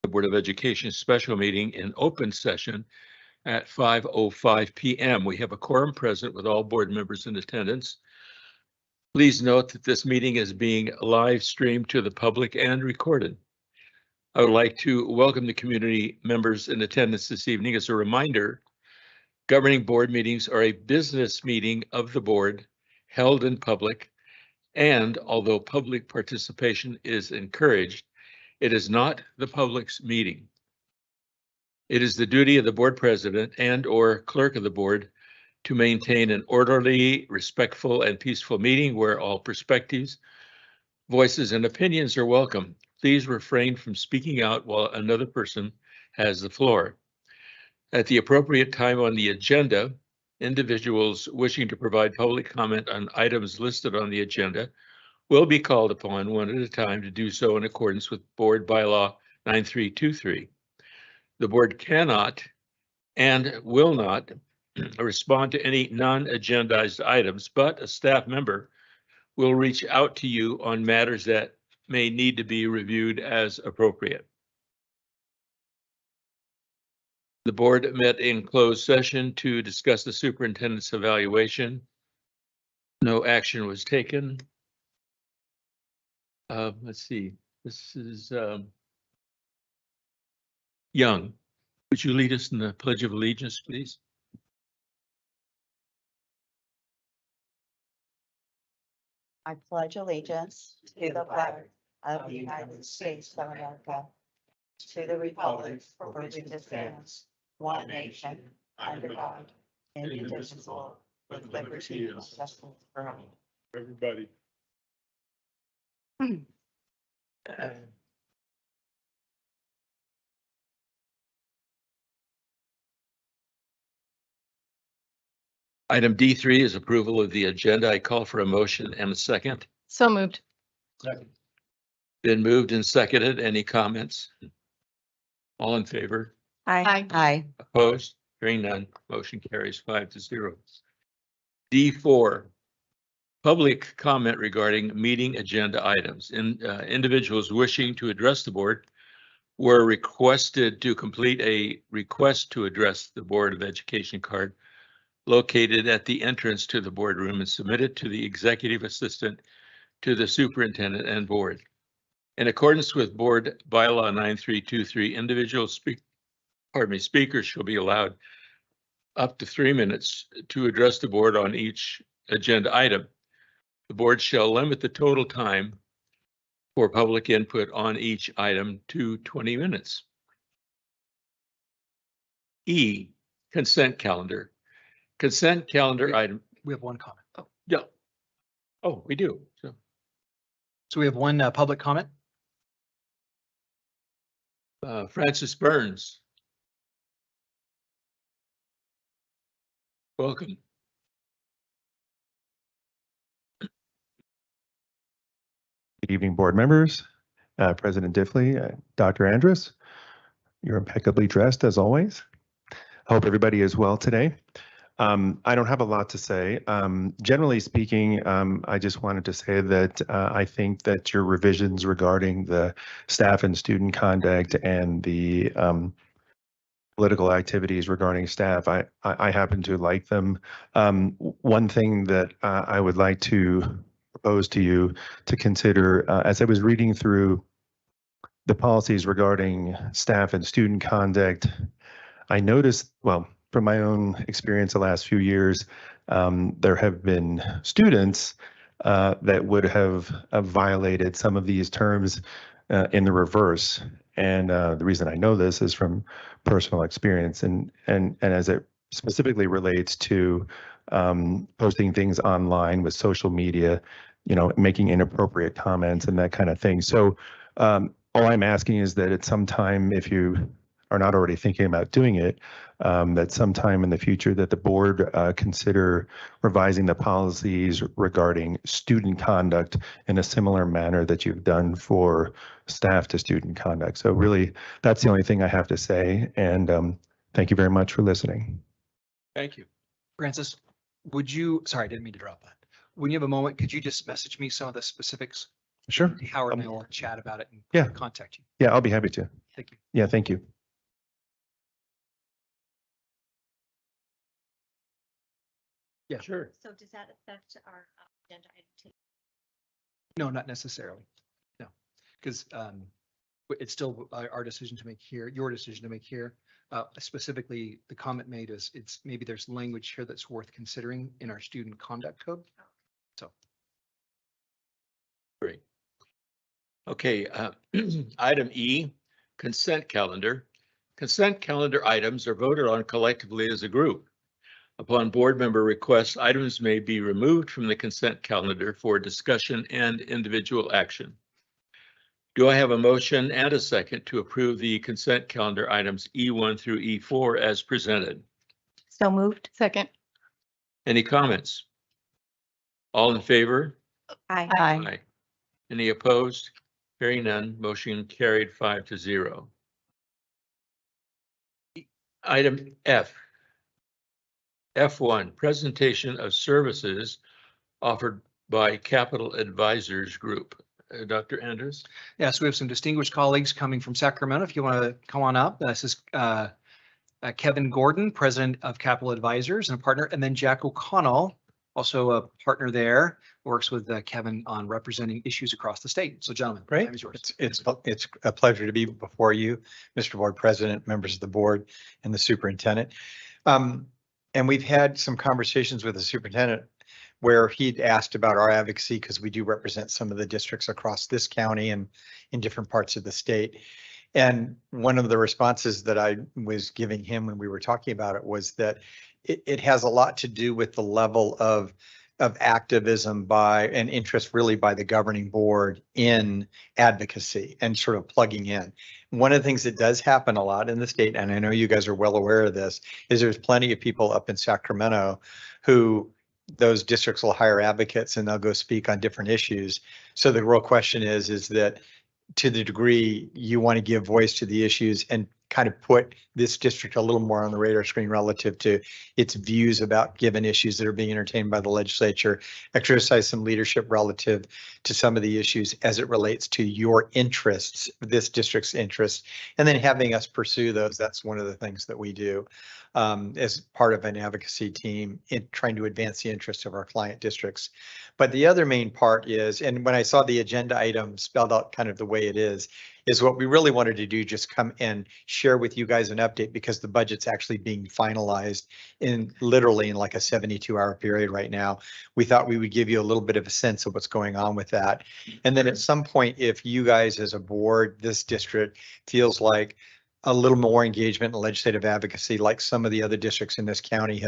The Board of Education special meeting in open session at 5:05 p.m. We have a quorum present with all board members in attendance. Please note that this meeting is being live streamed to the public and recorded. I would like to welcome the community members in attendance this evening. As a reminder, governing board meetings are a business meeting of the board held in public, and although public participation is encouraged, it is not the public's meeting. It is the duty of the board president and/or clerk of the board to maintain an orderly, respectful, and peaceful meeting where all perspectives, voices, and opinions are welcome. Please refrain from speaking out while another person has the floor. At the appropriate time on the agenda, individuals wishing to provide public comment on items listed on the agenda will be called upon one at a time to do so in accordance with Board Bylaw 9323. The board cannot and will not respond to any non-agendized items, but a staff member will reach out to you on matters that may need to be reviewed as appropriate. The board met in closed session to discuss the superintendent's evaluation. No action was taken. Let's see, this is Young. Would you lead us in the Pledge of Allegiance, please? I pledge allegiance to the flag of the United States of America, to the republic for which it stands, one nation, under God, indivisible, with liberty and justice for all. Everybody. Item D3 is approval of the agenda. I call for a motion and a second. So moved. Second. Been moved and seconded. Any comments? All in favor? Aye. Aye. Opposed? Hearing none. Motion carries 5-0. D4, public comment regarding meeting agenda items. Individuals wishing to address the board were requested to complete a request to address the Board of Education card located at the entrance to the boardroom and submit it to the executive assistant to the superintendent and board. In accordance with Board Bylaw 9323, individual speakers shall be allowed up to 3 minutes to address the board on each agenda item. The board shall limit the total time for public input on each item to 20 minutes. E, consent calendar. Consent calendar item. We have one comment. Yeah. Oh, we do. So we have one public comment. Francis Burns. Welcome. Good evening, board members, President Diffley, Dr. Andrus. You're impeccably dressed as always. Hope everybody is well today. I don't have a lot to say. Generally speaking, I just wanted to say that I think that your revisions regarding the staff and student conduct and the political activities regarding staff, I happen to like them. One thing that I would like to propose to you to consider, as I was reading through the policies regarding staff and student conduct, I noticed, well, from my own experience the last few years, there have been students that would have violated some of these terms in the reverse. And the reason I know this is from personal experience, and as it specifically relates to posting things online with social media, you know, making inappropriate comments and that kind of thing. So all I'm asking is that at some time, if you are not already thinking about doing it, that sometime in the future that the board consider revising the policies regarding student conduct in a similar manner that you've done for staff to student conduct. So really, that's the only thing I have to say. And thank you very much for listening. Thank you. Francis, would you, sorry, I didn't mean to drop that. When you have a moment, could you just message me some of the specifics? Sure. Howard and I will chat about it and Yeah. contact you. Yeah, I'll be happy to. Thank you. Yeah, thank you. Yeah. Sure. So does that affect our agenda item two? No, not necessarily. No, because it's still our decision to make here, your decision to make here. Specifically, the comment made is it's maybe there's language here that's worth considering in our student conduct code. So Great. Okay, item E, consent calendar. Consent calendar items are voted on collectively as a group. Upon board member request, items may be removed from the consent calendar for discussion and individual action. Do I have a motion and a second to approve the consent calendar items E1 through E4 as presented? So moved. Second. Any comments? All in favor? Aye. Aye. Any opposed? Hearing none, motion carried 5-0. Item F. F1, presentation of services offered by Capital Advisors Group. Dr. Andrews? yeah, so we have some distinguished colleagues coming from Sacramento. If you want to come on up, this is Kevin Gordon, president of Capital Advisors and a partner, and then Jack O'Connell, also a partner there, works with Kevin on representing issues across the state. So gentlemen, the Great. time is yours. It's a pleasure to be before you, Mr. Board President, members of the board, and the superintendent. And we've had some conversations with the superintendent where he'd asked about our advocacy because we do represent some of the districts across this county and in different parts of the state. And one of the responses that I was giving him when we were talking about it was that it has a lot to do with the level of activism by and interest really by the governing board in advocacy and sort of plugging in. One of the things that does happen a lot in the state, and I know you guys are well aware of this, is there's plenty of people up in Sacramento who those districts will hire advocates and they'll go speak on different issues. So the real question is that to the degree you want to give voice to the issues and kind of put this district a little more on the radar screen relative to its views about given issues that are being entertained by the legislature, exercise some leadership relative to some of the issues as it relates to your interests, this district's interests, and then having us pursue those. That's one of the things that we do as part of an advocacy team in trying to advance the interests of our client districts. But the other main part is, and when I saw the agenda item spelled out kind of the way it is what we really wanted to do, just come and share with you guys an update because the budget's actually being finalized in literally in like a 72-hour period right now. We thought we would give you a little bit of a sense of what's going on with that. And then at some point, if you guys as a board, this district feels like a little more engagement in legislative advocacy, like some of the other districts in this county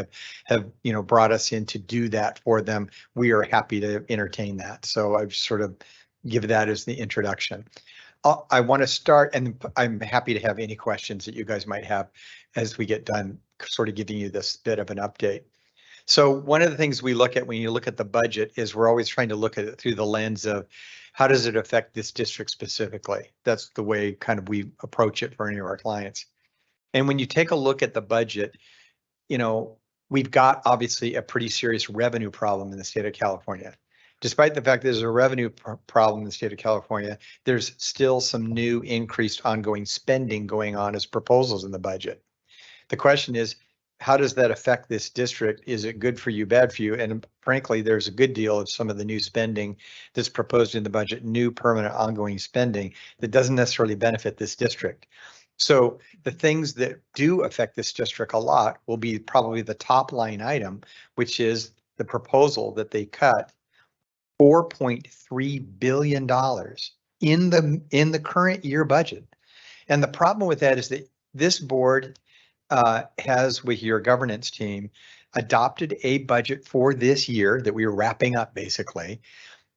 have brought us in to do that for them, we are happy to entertain that. So I've sort of give that as the introduction. I want to start, and I'm happy to have any questions that you guys might have as we get done, sort of giving you this bit of an update. So one of the things we look at when you look at the budget is we're always trying to look at it through the lens of how does it affect this district specifically? That's the way kind of we approach it for any of our clients. And when you take a look at the budget, we've got obviously a pretty serious revenue problem in the state of California. Despite the fact there's a revenue problem in the state of California, there's still some new increased ongoing spending going on as proposals in the budget. The question is, how does that affect this district? Is it good for you, bad for you? And frankly, there's a good deal of some of the new spending that's proposed in the budget, new permanent ongoing spending that doesn't necessarily benefit this district. So the things that do affect this district a lot will be probably the top line item, which is the proposal that they cut $4.3 billion in the current year budget. And the problem with that is that this board has, with your governance team, adopted a budget for this year that we are wrapping up basically.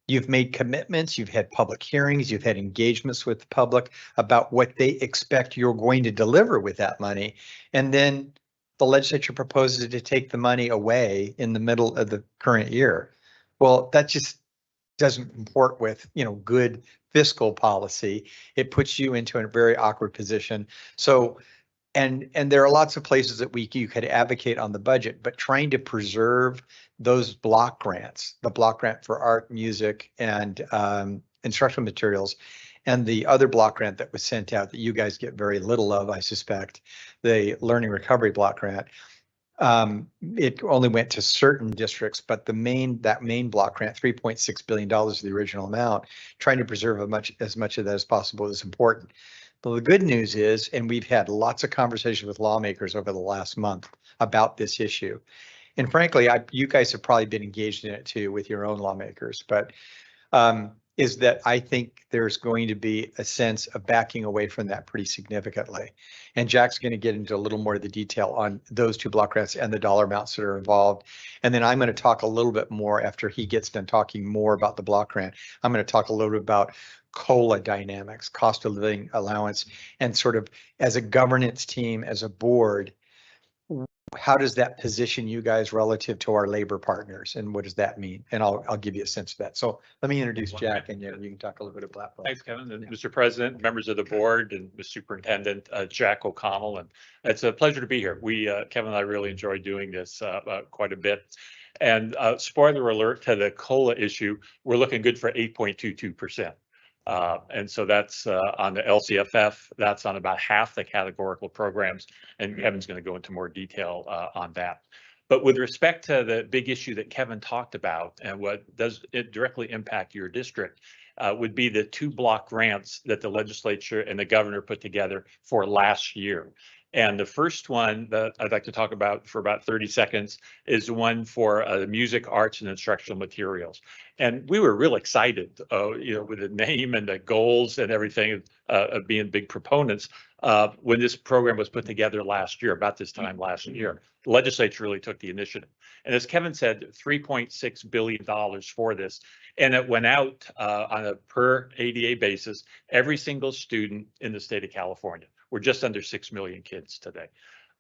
You've made commitments, you've had public hearings, you've had engagements with the public about what they expect you're going to deliver with that money. And then the legislature proposes to take the money away in the middle of the current year. Well, that just doesn't comport with, good fiscal policy. It puts you into a very awkward position. So, and there are lots of places that you could advocate on the budget, but trying to preserve those block grants, the block grant for art, music, and instructional materials, And the other block grant that was sent out that you guys get very little of, I suspect, the learning recovery block grant, it only went to certain districts, but that main block grant, $3.6 billion, the original amount, trying to preserve as much of that as possible is important. But the good news is, and we've had lots of conversations with lawmakers over the last month about this issue. And frankly, you guys have probably been engaged in it too with your own lawmakers, but is that I think there's going to be a sense of backing away from that pretty significantly. And Jack's going to get into a little more of the detail on those two block grants and the dollar amounts that are involved. And then I'm going to talk a little bit more after he gets done talking more about the block grant. I'm going to talk a little bit about COLA dynamics, cost of living allowance, and sort of as a governance team, as a board, how does that position you guys relative to our labor partners, and what does that mean? And I'll give you a sense of that. So let me introduce Jack, and you can talk a little bit about that. Thanks, Kevin, and Mr. President, members of the board, and Mr. Superintendent, Jack O'Connell, and it's a pleasure to be here. Kevin and I really enjoy doing this quite a bit. And spoiler alert to the COLA issue, we're looking good for 8.22%. And so that's on the LCFF, that's on about half the categorical programs, and Kevin's going to go into more detail on that. But with respect to the big issue that Kevin talked about and what does it directly impact your district would be the 2 block grants that the legislature and the governor put together for last year. And the first one that I'd like to talk about for about 30 seconds is the one for the music, arts, and instructional materials. And we were real excited, with the name and the goals and everything of being big proponents when this program was put together last year, about this time last year. The legislature really took the initiative. And as Kevin said, $3.6 billion for this. And it went out on a per ADA basis, every single student in the state of California. We're just under 6 million kids today.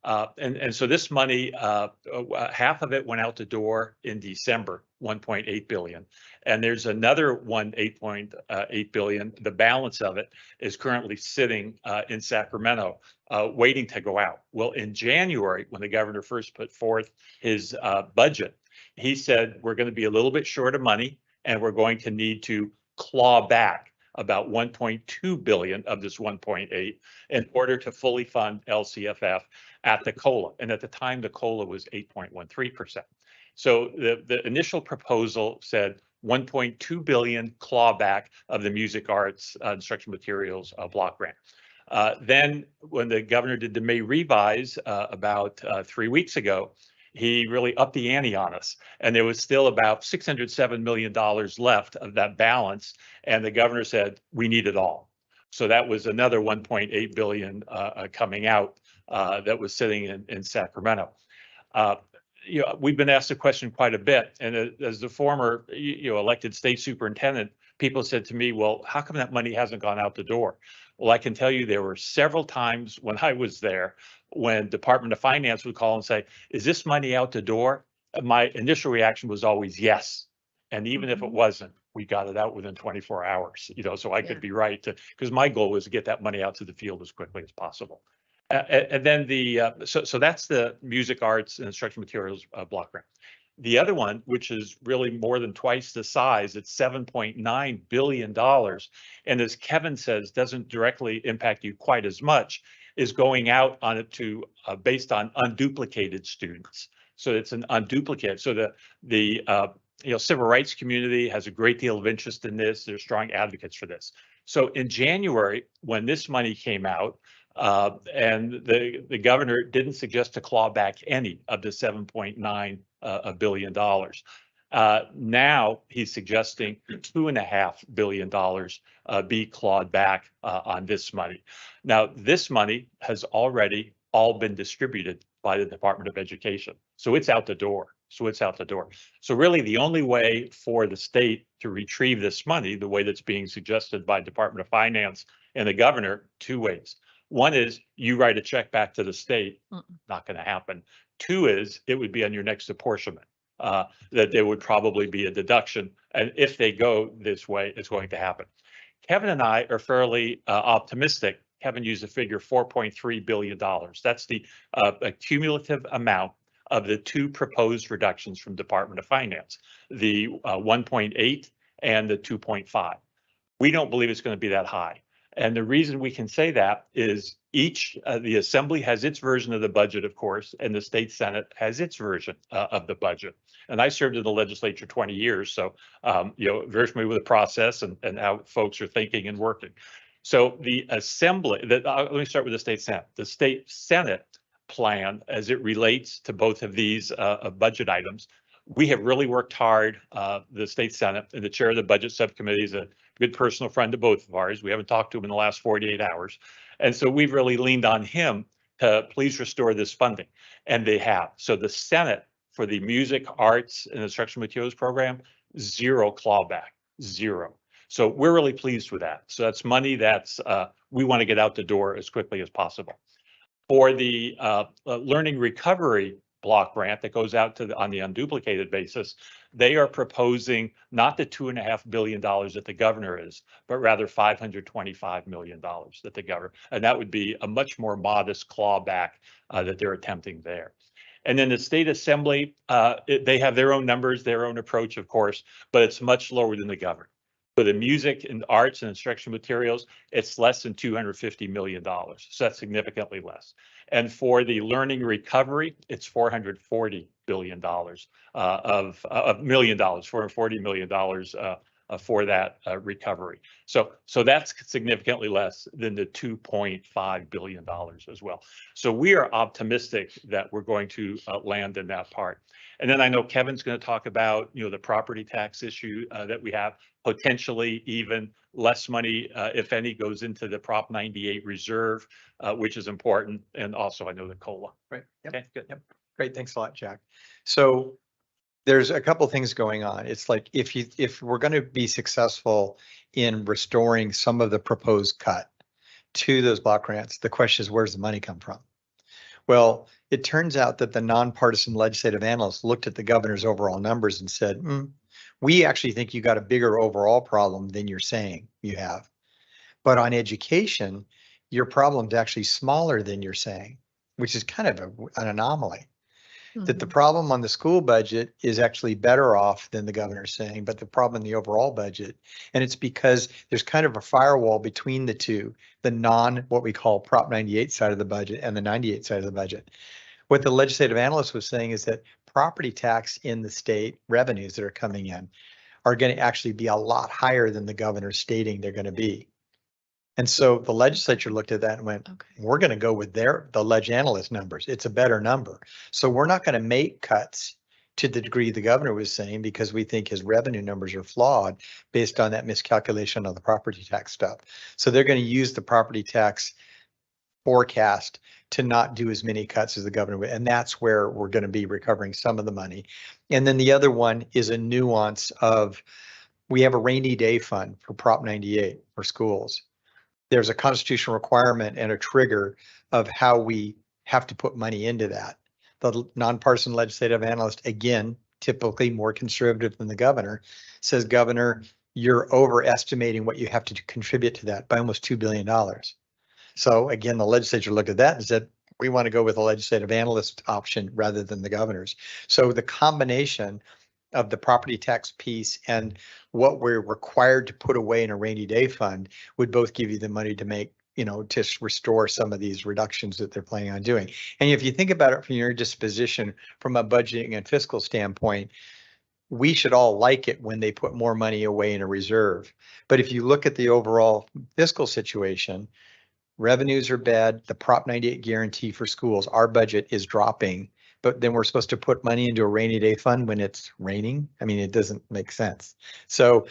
And so this money, half of it went out the door in December, 1.8 billion. And there's another 8.8 billion. The balance of it is currently sitting in Sacramento, waiting to go out. Well, in January, when the governor first put forth his budget, he said, we're going to be a little bit short of money, and we're going to need to claw back about 1.2 billion of this 1.8 in order to fully fund LCFF at the COLA. And at the time, the COLA was 8.13%. So the initial proposal said 1.2 billion clawback of the music, arts, instructional materials block grant. Then when the governor did the May revise about 3 weeks ago, he really upped the ante on us. And there was still about $607 million left of that balance. And the governor said, we need it all. So that was another 1.8 billion coming out that was sitting in Sacramento. We've been asked the question quite a bit. And as the former elected state superintendent, people said to me, well, how come that money hasn't gone out the door? Well, I can tell you there were several times when I was there when Department of Finance would call and say, is this money out the door? My initial reaction was always yes. And even if it wasn't, we got it out within 24 hours, so I could be right, because my goal was to get that money out to the field as quickly as possible. And then so that's the music, arts, and instructional materials block grant. The other one, which is really more than twice the size, it's $7.9 billion. And as Kevin says, doesn't directly impact you quite as much, is going out on it to based on unduplicated students. So it's an unduplicate. So the civil rights community has a great deal of interest in this. They're strong advocates for this. So in January, when this money came out, and the governor didn't suggest to claw back any of the $7.9 billion. Now he's suggesting $2.5 billion be clawed back on this money. Now, this money has already all been distributed by the Department of Education. So it's out the door. So really the only way for the state to retrieve this money, the way that's being suggested by Department of Finance and the governor, 2 ways. One is you write a check back to the state, not going to happen. 2 is it would be on your next apportionment, that there would probably be a deduction. And if they go this way, it's going to happen. Kevin and I are fairly optimistic. Kevin used the figure $4.3 billion. That's the cumulative amount of the 2 proposed reductions from Department of Finance, the 1.8 and the 2.5. We don't believe it's going to be that high. And the reason we can say that is the Assembly has its version of the budget, of course, and the State Senate has its version of the budget. And I served in the legislature 20 years, so very familiar with the process and how folks are thinking and working. So the Assembly, let me start with the State Senate. The State Senate plan, as it relates to both of these budget items, we have really worked hard. The State Senate and the chair of the Budget Subcommittee is a good personal friend of both of ours. We haven't talked to him in the last 48 hours. And so we've really leaned on him to please restore this funding. And they have. So the Senate for the Music, Arts, and Instructional Materials Program, zero clawback, zero. So we're really pleased with that. So that's money that's we want to get out the door as quickly as possible. For the Learning Recovery Block grant that goes out to on the unduplicated basis, they are proposing not the $2.5 billion that the governor is, but rather $525 million that the governor, and that would be a much more modest clawback that they're attempting there. And then the State Assembly, they have their own numbers, their own approach, of course, but it's much lower than the governor. For the music and arts and instructional materials, it's less than $250 million. So that's significantly less. And for the learning recovery, it's $440 billion $440 million for that recovery. So that's significantly less than the $2.5 billion as well. So we are optimistic that we're going to land in that part. And then I know Kevin's going to talk about, the property tax issue that we have, potentially even less money, if any, goes into the Prop 98 reserve, which is important. And also I know the COLA. Right. Yep. Okay, good. Yep. Great. Thanks a lot, Jack. So there's a couple things going on. It's like if we're going to be successful in restoring some of the proposed cut to those block grants, the question is, where's the money come from? Well, it turns out that the nonpartisan legislative analysts looked at the governor's overall numbers and said, we actually think you got a bigger overall problem than you're saying you have. But on education, your problem's actually smaller than you're saying, which is kind of an anomaly. That the problem on the school budget is actually better off than the governor's saying, but the problem in the overall budget, and it's because there's kind of a firewall between the two, the what we call Prop 98 side of the budget and the 98 side of the budget. What the legislative analyst was saying is that property tax in the state revenues that are coming in are going to actually be a lot higher than the governor's stating they're going to be. And so the legislature looked at that and went, we're going to go with the ledge analyst numbers. It's a better number. So we're not going to make cuts to the degree the governor was saying, because we think his revenue numbers are flawed based on that miscalculation of the property tax stuff. So they're going to use the property tax forecast to not do as many cuts as the governor would. And that's where we're going to be recovering some of the money. And then the other one is a nuance of, we have a rainy day fund for Prop 98 for schools. There's a constitutional requirement and a trigger of how we have to put money into that. The nonpartisan legislative analyst, again, typically more conservative than the governor, says, Governor, you're overestimating what you have to contribute to that by almost $2 billion. So again, the legislature looked at that and said, we want to go with the legislative analyst option rather than the governor's. So the combination of the property tax piece and what we're required to put away in a rainy day fund would both give you the money to make, to restore some of these reductions that they're planning on doing. And if you think about it from your disposition, from a budgeting and fiscal standpoint, we should all like it when they put more money away in a reserve. But if you look at the overall fiscal situation, revenues are bad. The Prop 98 guarantee for schools, our budget is dropping. But then we're supposed to put money into a rainy day fund when it's raining. I mean, it doesn't make sense. So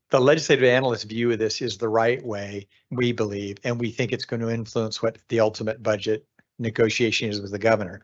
the legislative analyst view of this is the right way, we believe, and we think it's going to influence what the ultimate budget negotiation is with the governor.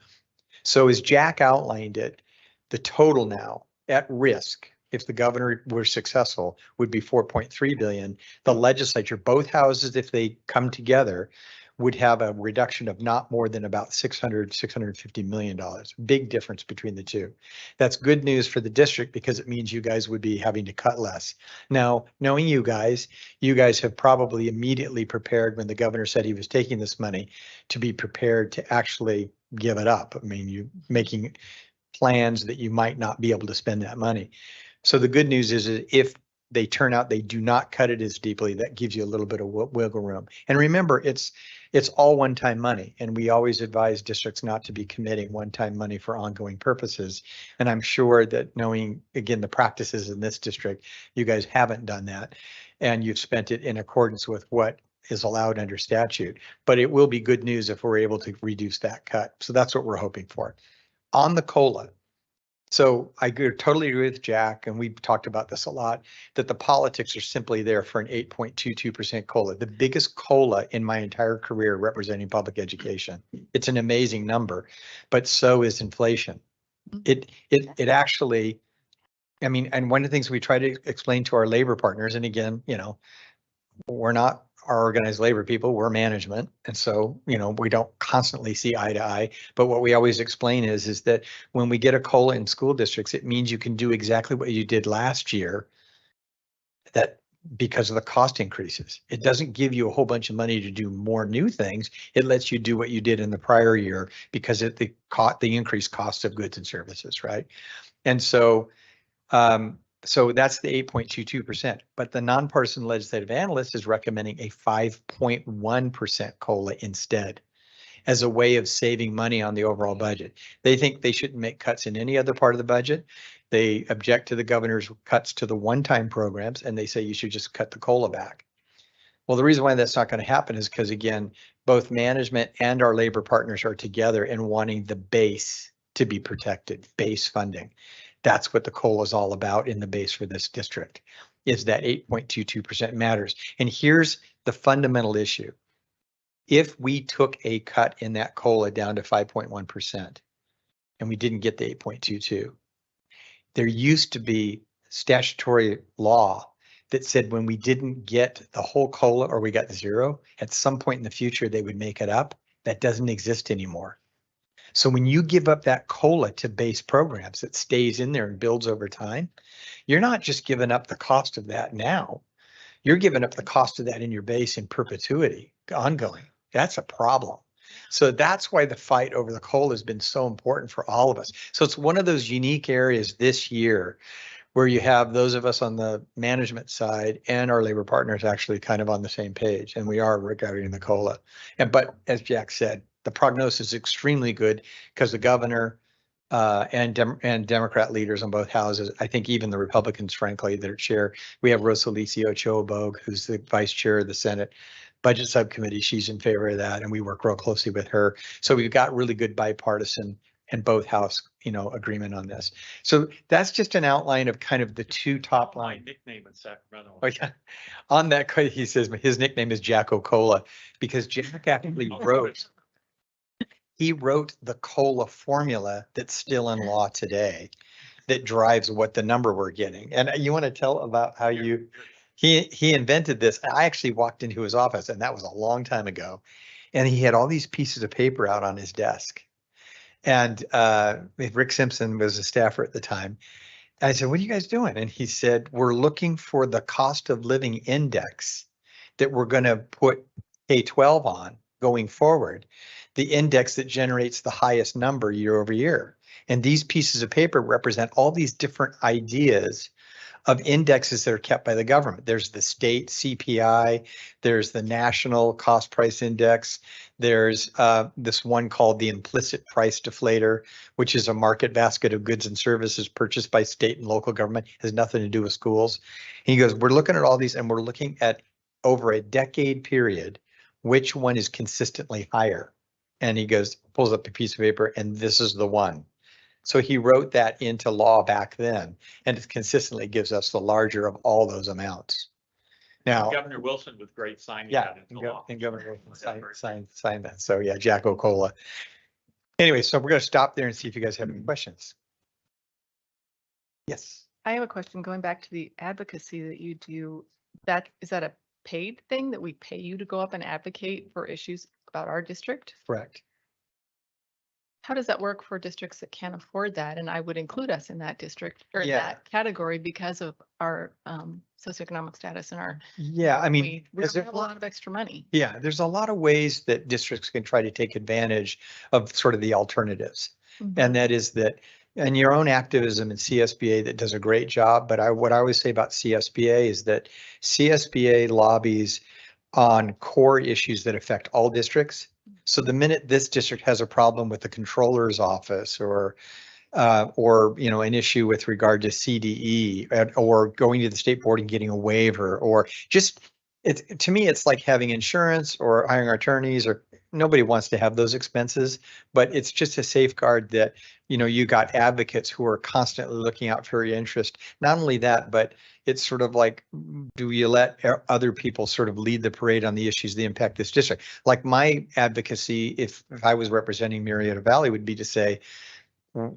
So as Jack outlined it, the total now at risk, if the governor were successful, would be 4.3 billion. The legislature, both houses, if they come together, would have a reduction of not more than about $650 million. Big difference between the two. That's good news for the district because it means you guys would be having to cut less. Now, knowing you guys have probably immediately prepared when the governor said he was taking this money to be prepared to actually give it up. I mean, you making plans that you might not be able to spend that money. So the good news is if they turn out they do not cut it as deeply. That gives you a little bit of wiggle room. And remember, it's all one-time money. And we always advise districts not to be committing one-time money for ongoing purposes. And I'm sure that knowing, again, the practices in this district, you guys haven't done that. And you've spent it in accordance with what is allowed under statute. But it will be good news if we're able to reduce that cut. So that's what we're hoping for. On the COLA. So I totally agree with Jack, and we've talked about this a lot, that the politics are simply there for an 8.22% COLA, the biggest COLA in my entire career representing public education. It's an amazing number, but so is inflation. It actually, I mean, and one of the things we try to explain to our labor partners, and again, you know, we're not our organized labor people, we're management. And so, you know, we don't constantly see eye to eye, but what we always explain is that when we get a COLA in school districts, it means you can do exactly what you did last year, that because of the cost increases. It doesn't give you a whole bunch of money to do more new things. It lets you do what you did in the prior year because of the increased cost of goods and services, right? And so, so that's the 8.22%, but the nonpartisan legislative analyst is recommending a 5.1% COLA instead as a way of saving money on the overall budget. They think they shouldn't make cuts in any other part of the budget. They object to the governor's cuts to the one-time programs, and they say you should just cut the COLA back. Well, the reason why that's not going to happen is because, again, both management and our labor partners are together in wanting the base to be protected, base funding. That's what the COLA is all about in the base for this district, is that 8.22% matters. And here's the fundamental issue. If we took a cut in that COLA down to 5.1% and we didn't get the 8.22, there used to be statutory law that said when we didn't get the whole COLA or we got zero, at some point in the future, they would make it up. That doesn't exist anymore. So when you give up that COLA to base programs that stays in there and builds over time, you're not just giving up the cost of that now. You're giving up the cost of that in your base in perpetuity, ongoing. That's a problem. So that's why the fight over the COLA has been so important for all of us. So it's one of those unique areas this year where you have those of us on the management side and our labor partners actually kind of on the same page, and we are regarding the COLA. But as Jack said, the prognosis is extremely good because the governor and Democrat leaders on both houses, I think even the Republicans, frankly, that are chair, we have Rosalicio Chobog, who's the vice chair of the Senate Budget Subcommittee. She's in favor of that, and we work real closely with her. So we've got really good bipartisan and both house, you know, agreement on this. So that's just an outline of kind of the two top line. Nickname in Sacramento. Oh yeah, on that, he says his nickname is Jack O'Cola because Jack actually wrote. He wrote the COLA formula that's still in law today that drives what the number we're getting. And you want to tell about how he invented this. I actually walked into his office, and that was a long time ago. And he had all these pieces of paper out on his desk. And Rick Simpson was a staffer at the time. I said, "What are you guys doing?" And he said, "We're looking for the cost of living index that we're going to put K-12 on going forward. The index that generates the highest number year over year." And these pieces of paper represent all these different ideas of indexes that are kept by the government. There's the state CPI, there's the national cost price index, there's this one called the implicit price deflator, which is a market basket of goods and services purchased by state and local government, has nothing to do with schools. And he goes, "We're looking at all these and we're looking at over a decade period, which one is consistently higher?" And he goes, pulls up a piece of paper, and this is the one. So he wrote that into law back then, and it consistently gives us the larger of all those amounts. Now, Governor Wilson with great signing yeah, that into law. and Governor Wilson signed that. So yeah, Jack O'Cola. Anyway, so we're going to stop there and see if you guys have any questions. Yes. I have a question going back to the advocacy that you do. Is that a paid thing that we pay you to go up and advocate for issues about our district? Correct. How does that work for districts that can't afford that? And I would include us in that district or in Yeah. that category because of our socioeconomic status and our. Yeah, I mean, we don't have a lot of extra money. yeah, there's a lot of ways that districts can try to take advantage of sort of the alternatives. Mhm. And that is that, and your own activism in CSBA that does a great job. But what I always say about CSBA is that CSBA lobbies on core issues that affect all districts. So the minute this district has a problem with the controller's office or an issue with regard to CDE or going to the state board and getting a waiver, or just to me, it's like having insurance or hiring attorneys, or nobody wants to have those expenses, but it's just a safeguard that, you got advocates who are constantly looking out for your interest. Not only that, but it's sort of like, do you let other people sort of lead the parade on the issues that impact this district? Like my advocacy, if I was representing Murrieta Valley, would be to say,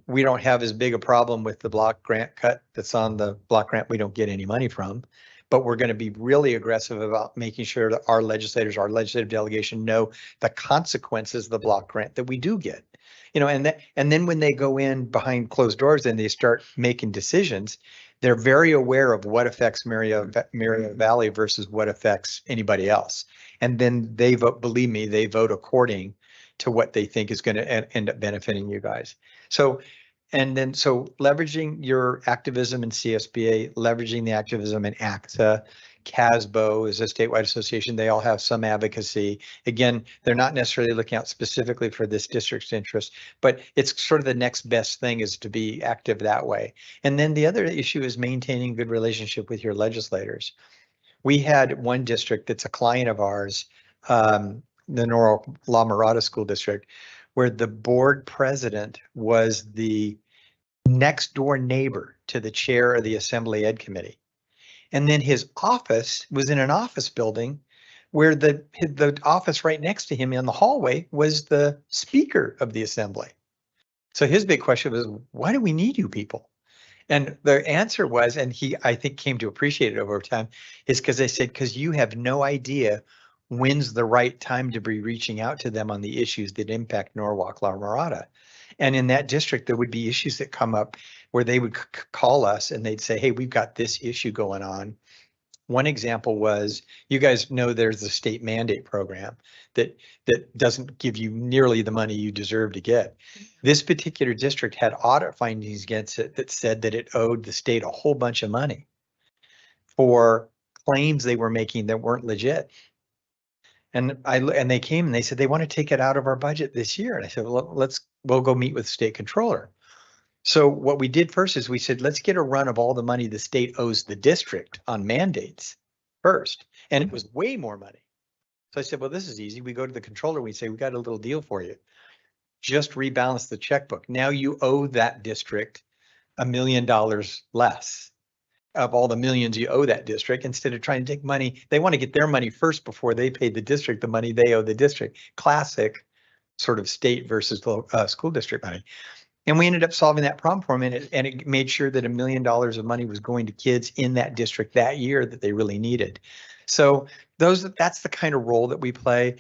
we don't have as big a problem with the block grant cut that's on the block grant we don't get any money from, but we're going to be really aggressive about making sure that our legislators, our legislative delegation know the consequences of the block grant that we do get. And then when they go in behind closed doors and they start making decisions, they're very aware of what affects Murrieta Valley versus what affects anybody else. And then they vote, believe me, they vote according to what they think is going to end up benefiting you guys. So leveraging your activism in CSBA, leveraging the activism in ACTA, CASBO is a statewide association. They all have some advocacy. Again, they're not necessarily looking out specifically for this district's interest, but it's sort of the next best thing is to be active that way. And then the other issue is maintaining good relationship with your legislators. We had one district that's a client of ours, the Norwalk La Mirada School District, where the board president was the next door neighbor to the chair of the Assembly Ed Committee. And then his office was in an office building where the office right next to him in the hallway was the speaker of the assembly. So his big question was, why do we need you people? And the answer was, and he, I think, came to appreciate it over time, is because they said, because you have no idea when's the right time to be reaching out to them on the issues that impact Norwalk La Mirada. And in that district, there would be issues that come up where they would call us and they'd say, hey, we've got this issue going on. One example was, you guys know there's a state mandate program that doesn't give you nearly the money you deserve to get. This particular district had audit findings against it that said that it owed the state a whole bunch of money for claims they were making that weren't legit. And they came and they said they want to take it out of our budget this year. And I said, well, we'll go meet with the state controller. So what we did first is we said, let's get a run of all the money the state owes the district on mandates first. And it was way more money. So I said, well, this is easy. We go to the controller, we say, we got a little deal for you. Just rebalance the checkbook. Now you owe that district $1 million less of all the millions you owe that district. Instead of trying to take money, they want to get their money first before they pay the district the money they owe the district. Classic sort of state versus school district money. And we ended up solving that problem for them, and it made sure that $1 million of money was going to kids in that district that year that they really needed. So that's the kind of role that we play.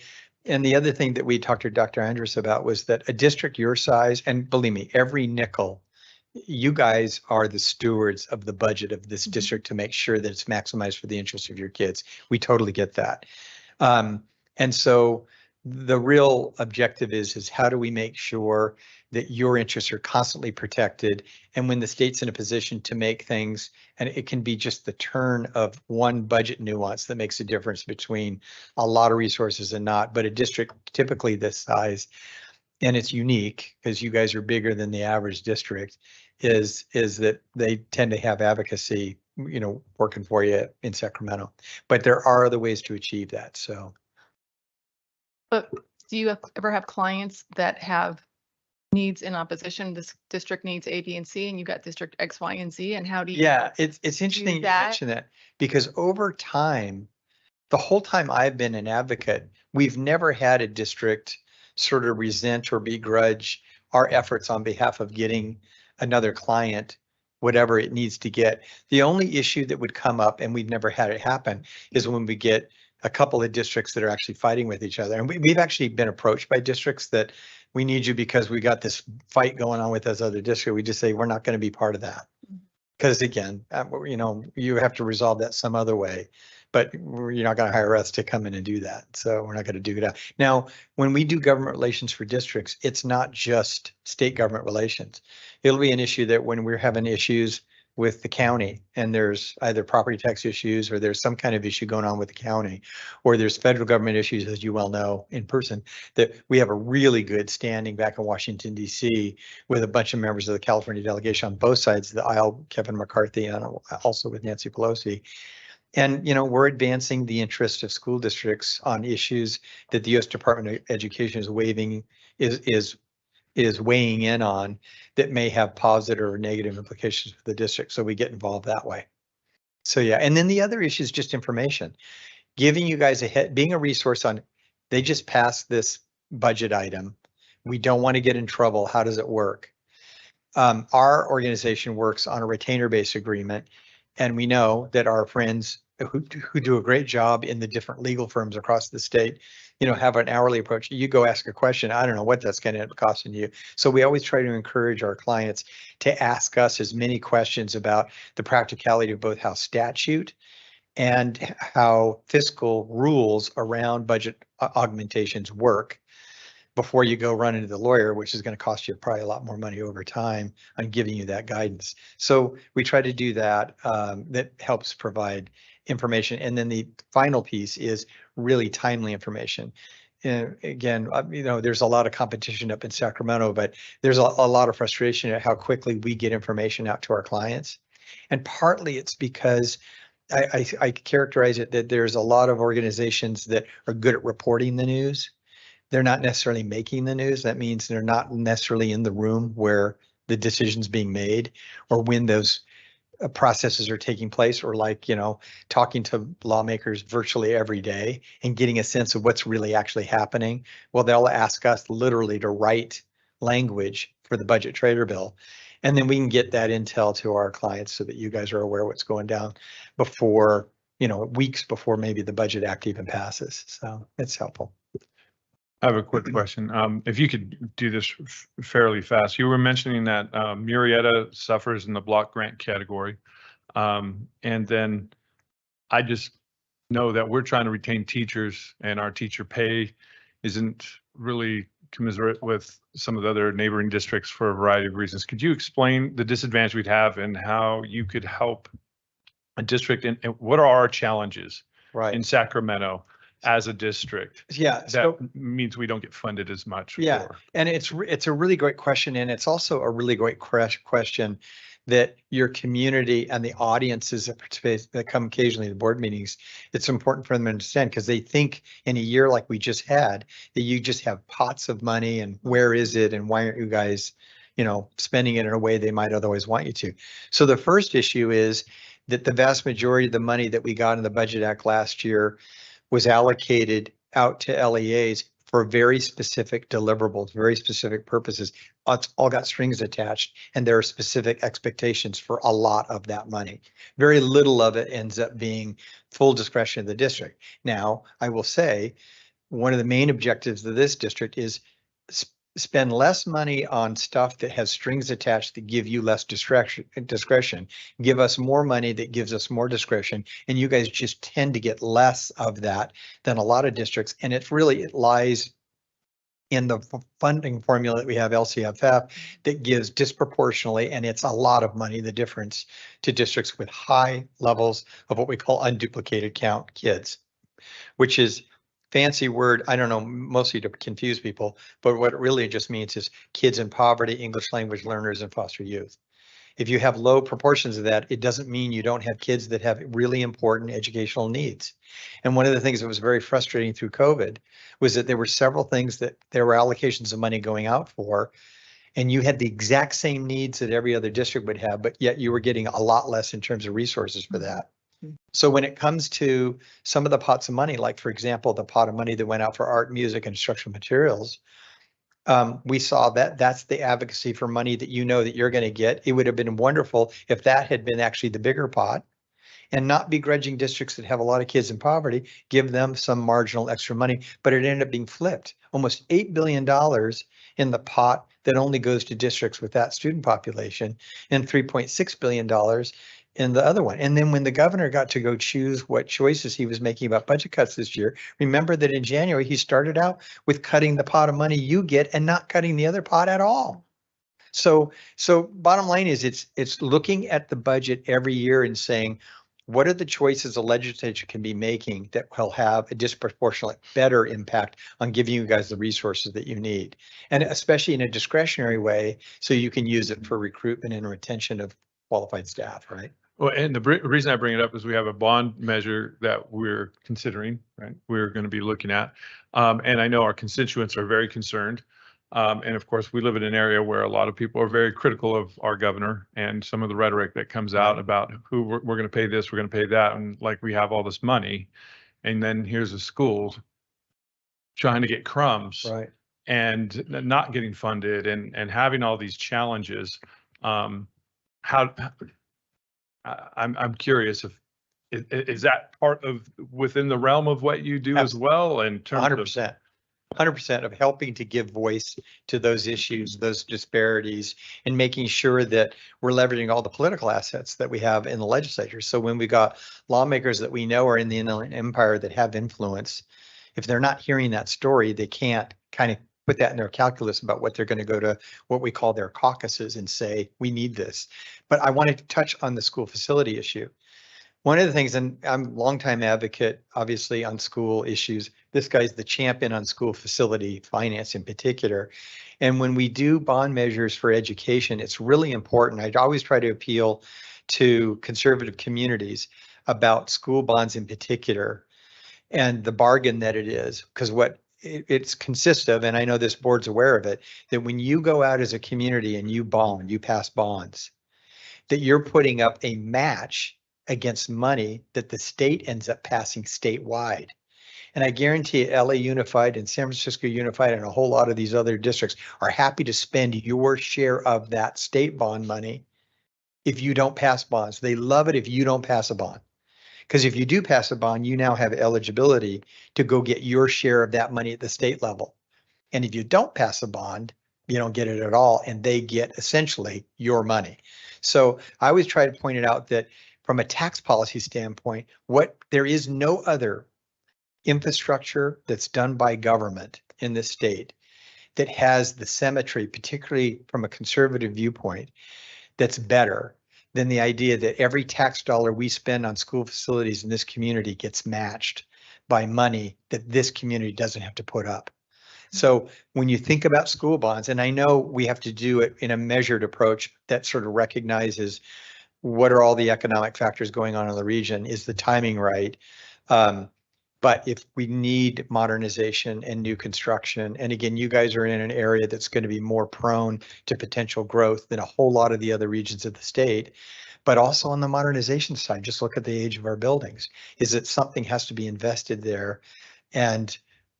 And the other thing that we talked to Dr. Andrus about was that a district your size, and believe me, every nickel, you guys are the stewards of the budget of this district to make sure that it's maximized for the interest of your kids. We totally get that. And so the real objective is how do we make sure that your interests are constantly protected? And when the state's in a position to make things, and it can be just the turn of one budget nuance that makes a difference between a lot of resources and not, but a district typically this size, and it's unique because you guys are bigger than the average district, is that they tend to have advocacy, working for you in Sacramento. But there are other ways to achieve that. So. But do you ever have clients that have needs in opposition? This district needs A, B, and C, and you got district X, Y, and Z, and how do you? Yeah, it's interesting you mention that, because over time, the whole time I've been an advocate, we've never had a district sort of resent or begrudge our efforts on behalf of getting another client whatever it needs to get. The only issue that would come up, and we've never had it happen, is when we get a couple of districts that are actually fighting with each other. And we've actually been approached by districts that we need you because we got this fight going on with those other districts. We just say, we're not going to be part of that. Because again, you have to resolve that some other way. but you're not going to hire us to come in and do that. So we're not going to do that. Now, when we do government relations for districts, it's not just state government relations. It'll be an issue that when we're having issues with the county and there's either property tax issues or there's some kind of issue going on with the county, or there's federal government issues, as you well know in person, that we have a really good standing back in Washington, D.C. with a bunch of members of the California delegation on both sides of the aisle, Kevin McCarthy and also with Nancy Pelosi. And, we're advancing the interest of school districts on issues that the U.S. Department of Education is weighing in on that may have positive or negative implications for the district. So we get involved that way. So yeah, and then the other issue is just information, giving you guys being a resource on, they just passed this budget item. We don't want to get in trouble. How does it work? Our organization works on a retainer-based agreement, and we know that our friends who do a great job in the different legal firms across the state, have an hourly approach. You go ask a question, I don't know what that's going to end up costing you. So we always try to encourage our clients to ask us as many questions about the practicality of both how statute and how fiscal rules around budget augmentations work before you go run into the lawyer, which is going to cost you probably a lot more money over time on giving you that guidance. So we try to do that. That helps provide information. And then the final piece is really timely information. And again, there's a lot of competition up in Sacramento, but there's a lot of frustration at how quickly we get information out to our clients. And partly it's because I characterize it that there's a lot of organizations that are good at reporting the news. They're not necessarily making the news. That means they're not necessarily in the room where the decision's being made or when those processes are taking place, or talking to lawmakers virtually every day and getting a sense of what's really actually happening. Well, they'll ask us literally to write language for the budget trader bill. And then we can get that intel to our clients so that you guys are aware what's going down before, weeks before maybe the Budget Act even passes. So it's helpful. I have a quick question. If you could do this fairly fast, you were mentioning that Murrieta suffers in the block grant category. And then I just know that we're trying to retain teachers, and our teacher pay isn't really commensurate with some of the other neighboring districts for a variety of reasons. Could you explain the disadvantage we'd have and how you could help a district, and what are our challenges in Sacramento as a district? Yeah, that means we don't get funded as much. Yeah, and it's a really great question, and it's also a really great question that your community and the audiences that participate, that come occasionally to board meetings, it's important for them to understand, because they think in a year like we just had that you just have pots of money and where is it and why aren't you guys, spending it in a way they might otherwise want you to. So the first issue is that the vast majority of the money that we got in the Budget Act last year was allocated out to LEAs for very specific deliverables, very specific purposes. It's all got strings attached, and there are specific expectations for a lot of that money. Very little of it ends up being full discretion of the district. Now, I will say, one of the main objectives of this district is spend less money on stuff that has strings attached that give you less discretion. Give us more money that gives us more discretion. And you guys just tend to get less of that than a lot of districts. And it lies in the funding formula that we have, LCFF, that gives disproportionately, and it's a lot of money, the difference to districts with high levels of what we call unduplicated count kids, which is fancy word, I don't know, mostly to confuse people, but what it really just means is kids in poverty, English language learners, and foster youth. If you have low proportions of that, it doesn't mean you don't have kids that have really important educational needs. And one of the things that was very frustrating through COVID was that there were several things that there were allocations of money going out for, and you had the exact same needs that every other district would have, but yet you were getting a lot less in terms of resources for that. So when it comes to some of the pots of money, like for example, the pot of money that went out for art, music, and instructional materials, we saw that that's the advocacy for money that that you're going to get. It would have been wonderful if that had been actually the bigger pot, and not begrudging districts that have a lot of kids in poverty, give them some marginal extra money, but it ended up being flipped. Almost $8 billion in the pot that only goes to districts with that student population, and $3.6 billion in the other one. And then when the governor got to go choose what choices he was making about budget cuts this year, remember that in January, he started out with cutting the pot of money you get and not cutting the other pot at all. So bottom line is it's looking at the budget every year and saying, what are the choices the legislature can be making that will have a disproportionate better impact on giving you guys the resources that you need? And especially in a discretionary way, so you can use it for recruitment and retention of qualified staff, right? Well, and the reason I bring it up is we have a bond measure that we're considering, right? We're going to be looking at. And I know our constituents are very concerned. And of course, we live in an area where a lot of people are very critical of our governor and some of the rhetoric that comes out about who we're going to pay this, we're going to pay that. And like, we have all this money. And then here's a school trying to get crumbs. Right. And not getting funded and having all these challenges. I'm curious if is that part of within the realm of what you do as well in terms of 100%. 100% of helping to give voice to those issues, those disparities, and making sure that we're leveraging all the political assets that we have in the legislature. So when we got lawmakers that we know are in the Inland Empire that have influence, if they're not hearing that story, they can't kind of put that in their calculus about what they're going to go to what we call their caucuses and say, we need this. But I wanted to touch on the school facility issue. One of the things, and I'm a longtime advocate, obviously, on school issues. This guy's the champion on school facility finance in particular. And when we do bond measures for education, it's really important. I'd always try to appeal to conservative communities about school bonds in particular and the bargain that it is, because what it consists of, and I know this board's aware of it, that when you go out as a community and you bond, you pass bonds, that you're putting up a match against money that the state ends up passing statewide. And I guarantee you, LA Unified and San Francisco Unified and a whole lot of these other districts are happy to spend your share of that state bond money if you don't pass bonds. They love it if you don't pass a bond. Because if you do pass a bond, you now have eligibility to go get your share of that money at the state level. And if you don't pass a bond, you don't get it at all, and they get essentially your money. So I always try to point it out that from a tax policy standpoint, there is no other infrastructure that's done by government in this state that has the symmetry, particularly from a conservative viewpoint, that's better than the idea that every tax dollar we spend on school facilities in this community gets matched by money that this community doesn't have to put up. So when you think about school bonds, and I know we have to do it in a measured approach that sort of recognizes what are all the economic factors going on in the region, is the timing right? But if we need modernization and new construction, and again, you guys are in an area that's going to be more prone to potential growth than a whole lot of the other regions of the state, but also on the modernization side, just look at the age of our buildings. Is it something has to be invested there? And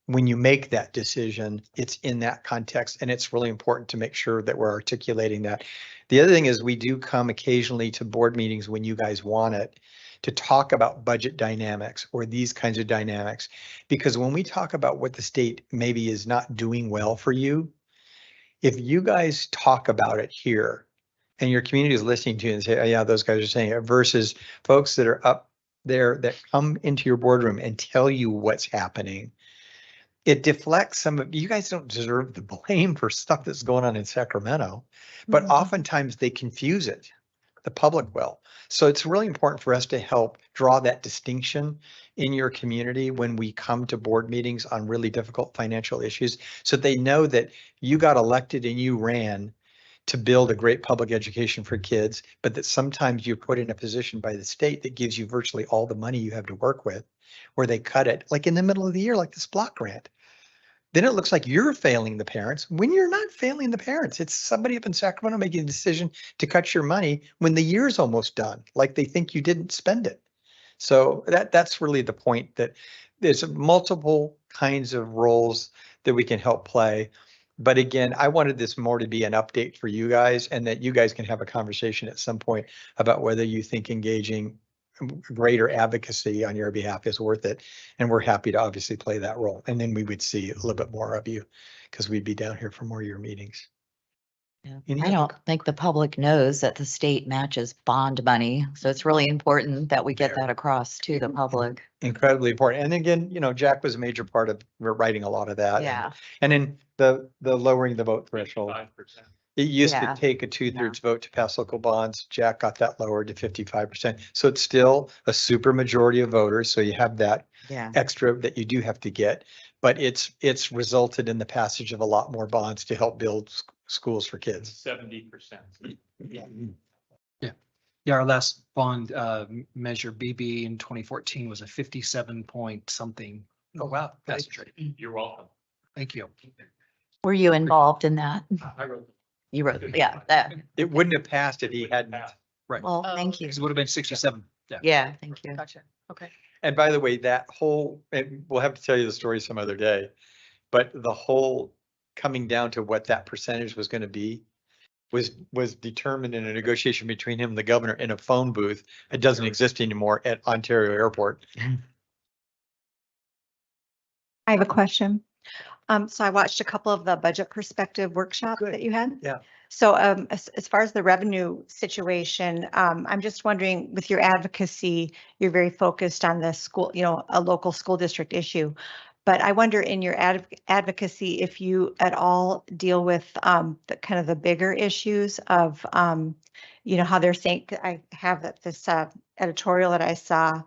when you make that decision, it's in that context, and it's really important to make sure that we're articulating that. The other thing is we do come occasionally to board meetings when you guys want it to talk about budget dynamics or these kinds of dynamics. Because when we talk about what the state maybe is not doing well for you, if you guys talk about it here and your community is listening to you and say, oh yeah, those guys are saying it, versus folks that are up there that come into your boardroom and tell you what's happening, it deflects some of you guys don't deserve the blame for stuff that's going on in Sacramento, but oftentimes they confuse it. The public will. So it's really important for us to help draw that distinction in your community when we come to board meetings on really difficult financial issues, so they know that you got elected and you ran to build a great public education for kids, but that sometimes you're put in a position by the state that gives you virtually all the money you have to work with, where they cut it like in the middle of the year, like this block grant. Then it looks like you're failing the parents when you're not failing the parents. It's somebody up in Sacramento making a decision to cut your money when the year's almost done, like they think you didn't spend it. So that's really the point, that there's multiple kinds of roles that we can help play. But again, I wanted this more to be an update for you guys, and that you guys can have a conversation at some point about whether you think engaging greater advocacy on your behalf is worth it. And we're happy to obviously play that role. And then we would see a little bit more of you because we'd be down here for more of your meetings. Any I other don't think the public knows that the state matches bond money, so it's really important that we get that across to the public. Incredibly important. And again, Jack was a major part of writing a lot of that. Yeah. And then the lowering the vote threshold. 5%. It used to Yeah. take a 2/3 vote to pass local bonds. Jack got that lowered to 55%. So it's still a super majority of voters. So you have that Yeah. extra that you do have to get, but it's resulted in the passage of a lot more bonds to help build schools for kids. 70%. Yeah, our last bond measure BB in 2014 was a 57 point something. Oh, wow. Passage rate. You're welcome. Thank you. Were you involved in that? I wrote You wrote, yeah, that, It wouldn't have passed if he hadn't. Right. well, Oh, thank you. Because it would have been 67. Yeah. Yeah, thank you. Gotcha. Okay. And by the way, that whole, and we'll have to tell you the story some other day, but the whole coming down to what that percentage was going to be was determined in a negotiation between him and the governor in a phone booth. It doesn't exist anymore at Ontario Airport. I have a question. So I watched a couple of the budget perspective workshops Good. that you had. Yeah. So as far as the revenue situation, I'm just wondering, with your advocacy, you're very focused on the school, a local school district issue. But I wonder in your advocacy, if you at all deal with the kind of the bigger issues of, how they're saying, I have this editorial that I saw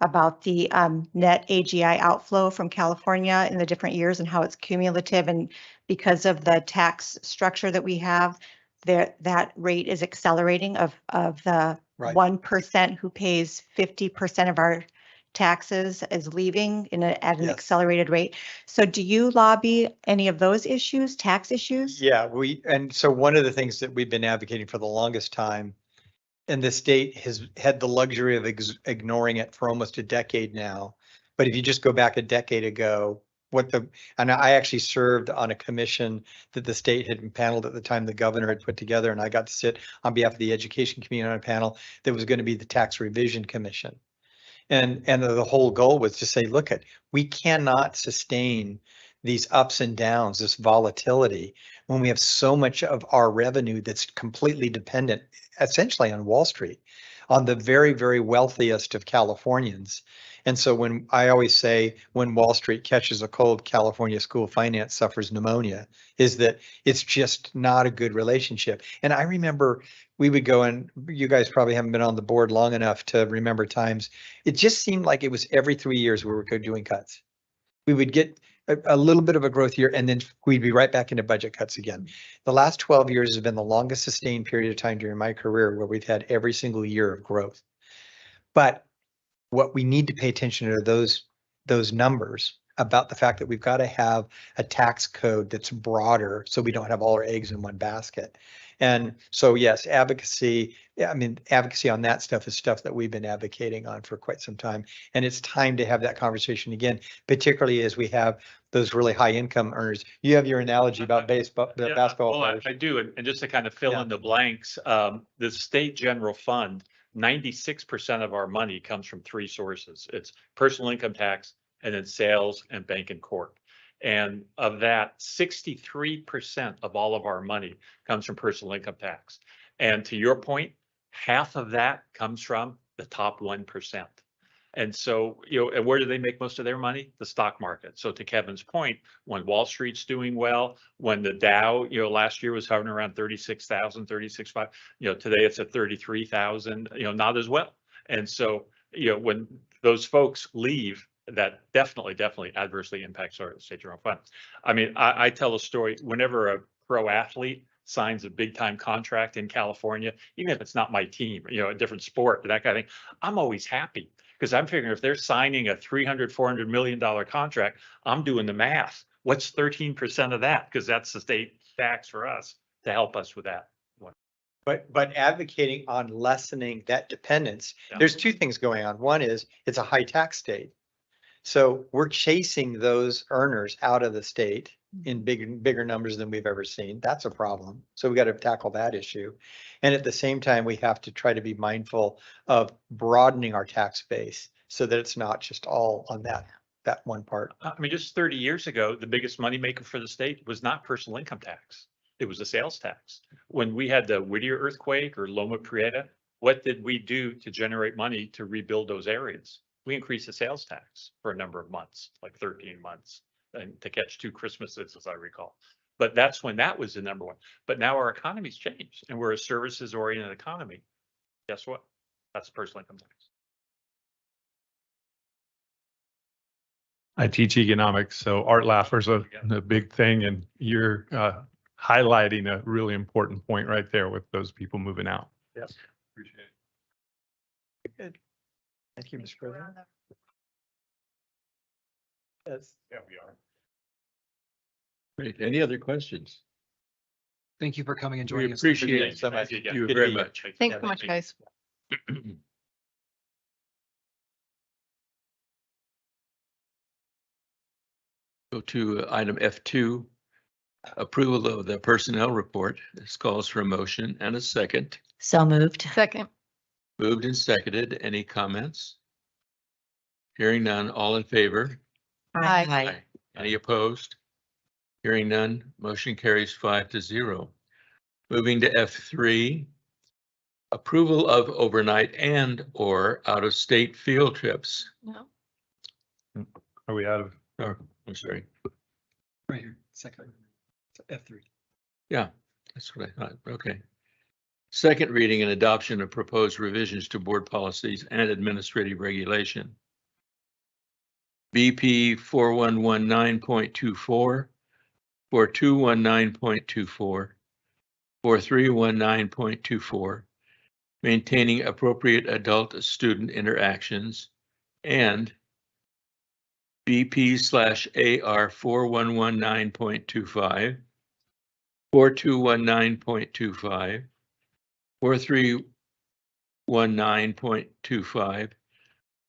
about the net AGI outflow from California in the different years and how it's cumulative, and because of the tax structure that we have, that rate is accelerating of the Right. 1% who pays 50% of our taxes is leaving at an Yes. accelerated rate. So do you lobby any of those issues, tax issues? Yeah, and so one of the things that we've been advocating for the longest time, and the state has had the luxury of ignoring it for almost a decade now. But if you just go back a decade ago, and I actually served on a commission that the state had impaneled at the time the governor had put together, and I got to sit on behalf of the education community on a panel that was going to be the Tax Revision Commission. And the whole goal was to say, look, we cannot sustain these ups and downs, this volatility, when we have so much of our revenue that's completely dependent, essentially on Wall Street, on the very, very wealthiest of Californians. And so when I always say, when Wall Street catches a cold, California School of Finance suffers pneumonia, is that it's just not a good relationship. And I remember we would go, and you guys probably haven't been on the board long enough to remember times. It just seemed like it was every 3 years we were doing cuts. We would get a little bit of a growth year, and then we'd be right back into budget cuts again. The last 12 years has been the longest sustained period of time during my career where we've had every single year of growth. But what we need to pay attention to those numbers about the fact that we've got to have a tax code that's broader so we don't have all our eggs in one basket. And so, yes, advocacy on that stuff is stuff that we've been advocating on for quite some time. And it's time to have that conversation again, particularly as we have those really high income earners. You have your analogy about basketball Well, players. I do. And just to kind of fill Yeah. in the blanks, the state general fund, 96% of our money comes from three sources. It's personal income tax, and then sales and bank and court. And of that, 63% of all of our money comes from personal income tax. And to your point, half of that comes from the top 1%. And so, and where do they make most of their money? The stock market. So to Kevin's point, when Wall Street's doing well, when the Dow, last year was hovering around 36,000, 36,500, today it's at 33,000, not as well. And so, when those folks leave, that definitely adversely impacts our state general fund. I mean, I tell a story whenever a pro athlete signs a big time contract in California, even if it's not my team, a different sport, that kind of thing, I'm always happy because I'm figuring if they're signing a $300-400 million contract, I'm doing the math. What's 13% of that? Because that's the state tax for us to help us with that. But advocating on lessening that dependence, Yeah. There's two things going on. One is it's a high tax state. So we're chasing those earners out of the state in bigger numbers than we've ever seen. That's a problem. So we got to tackle that issue. And at the same time, we have to try to be mindful of broadening our tax base so that it's not just all on that one part. I mean, just 30 years ago, the biggest moneymaker for the state was not personal income tax. It was a sales tax. When we had the Whittier earthquake or Loma Prieta, what did we do to generate money to rebuild those areas? We increased the sales tax for a number of months, like 13 months, and to catch 2 Christmases, as I recall. But that's when that was the number one. But now our economy's changed and we're a services oriented economy. Guess what? That's personal income tax. I teach economics, so art laughers are a big thing, and you're highlighting a really important point right there with those people moving out. Yes. Appreciate it. Good. Thank you, Mr. President. Yes. Yeah, we are. Great. Any other questions? Thank you for coming and We joining us. appreciate Thanks so much. you Good to very be here. much. Thanks so much, guys. Go to item F2, approval of the personnel report. This calls for a motion and a second. So moved. Second, Moved and seconded. Any comments? Hearing none, all in favor? Aye. Any opposed? Hearing none, motion carries 5-0. Moving to F3, approval of overnight and/or out-of-state field trips. no, Are we out of? Oh, I'm sorry. Right here, second. F3. Yeah, that's what I thought. Okay. Second reading and adoption of proposed revisions to board policies and administrative regulation. BP 4119.24, 4219.24, 4319.24, maintaining appropriate adult student interactions, and BP/AR 4119.25, 4219.25, 4319.25,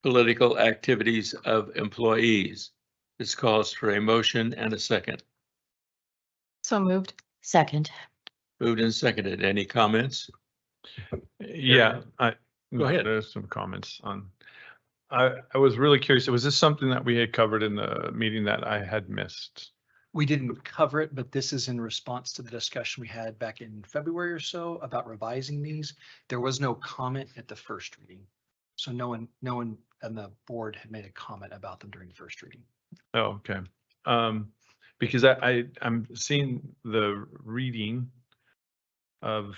political activities of employees. This calls for a motion and a second. so moved. Second. Moved and seconded. Any comments? Yeah, Go ahead. There's some comments on. I was really curious. Was this something that we had covered in the meeting that I had missed? We didn't cover it, but this is in response to the discussion we had back in February or so about revising these. There was no comment at the first reading. So no one on the board had made a comment about them during the first reading. Oh, okay. Because I'm seeing the reading of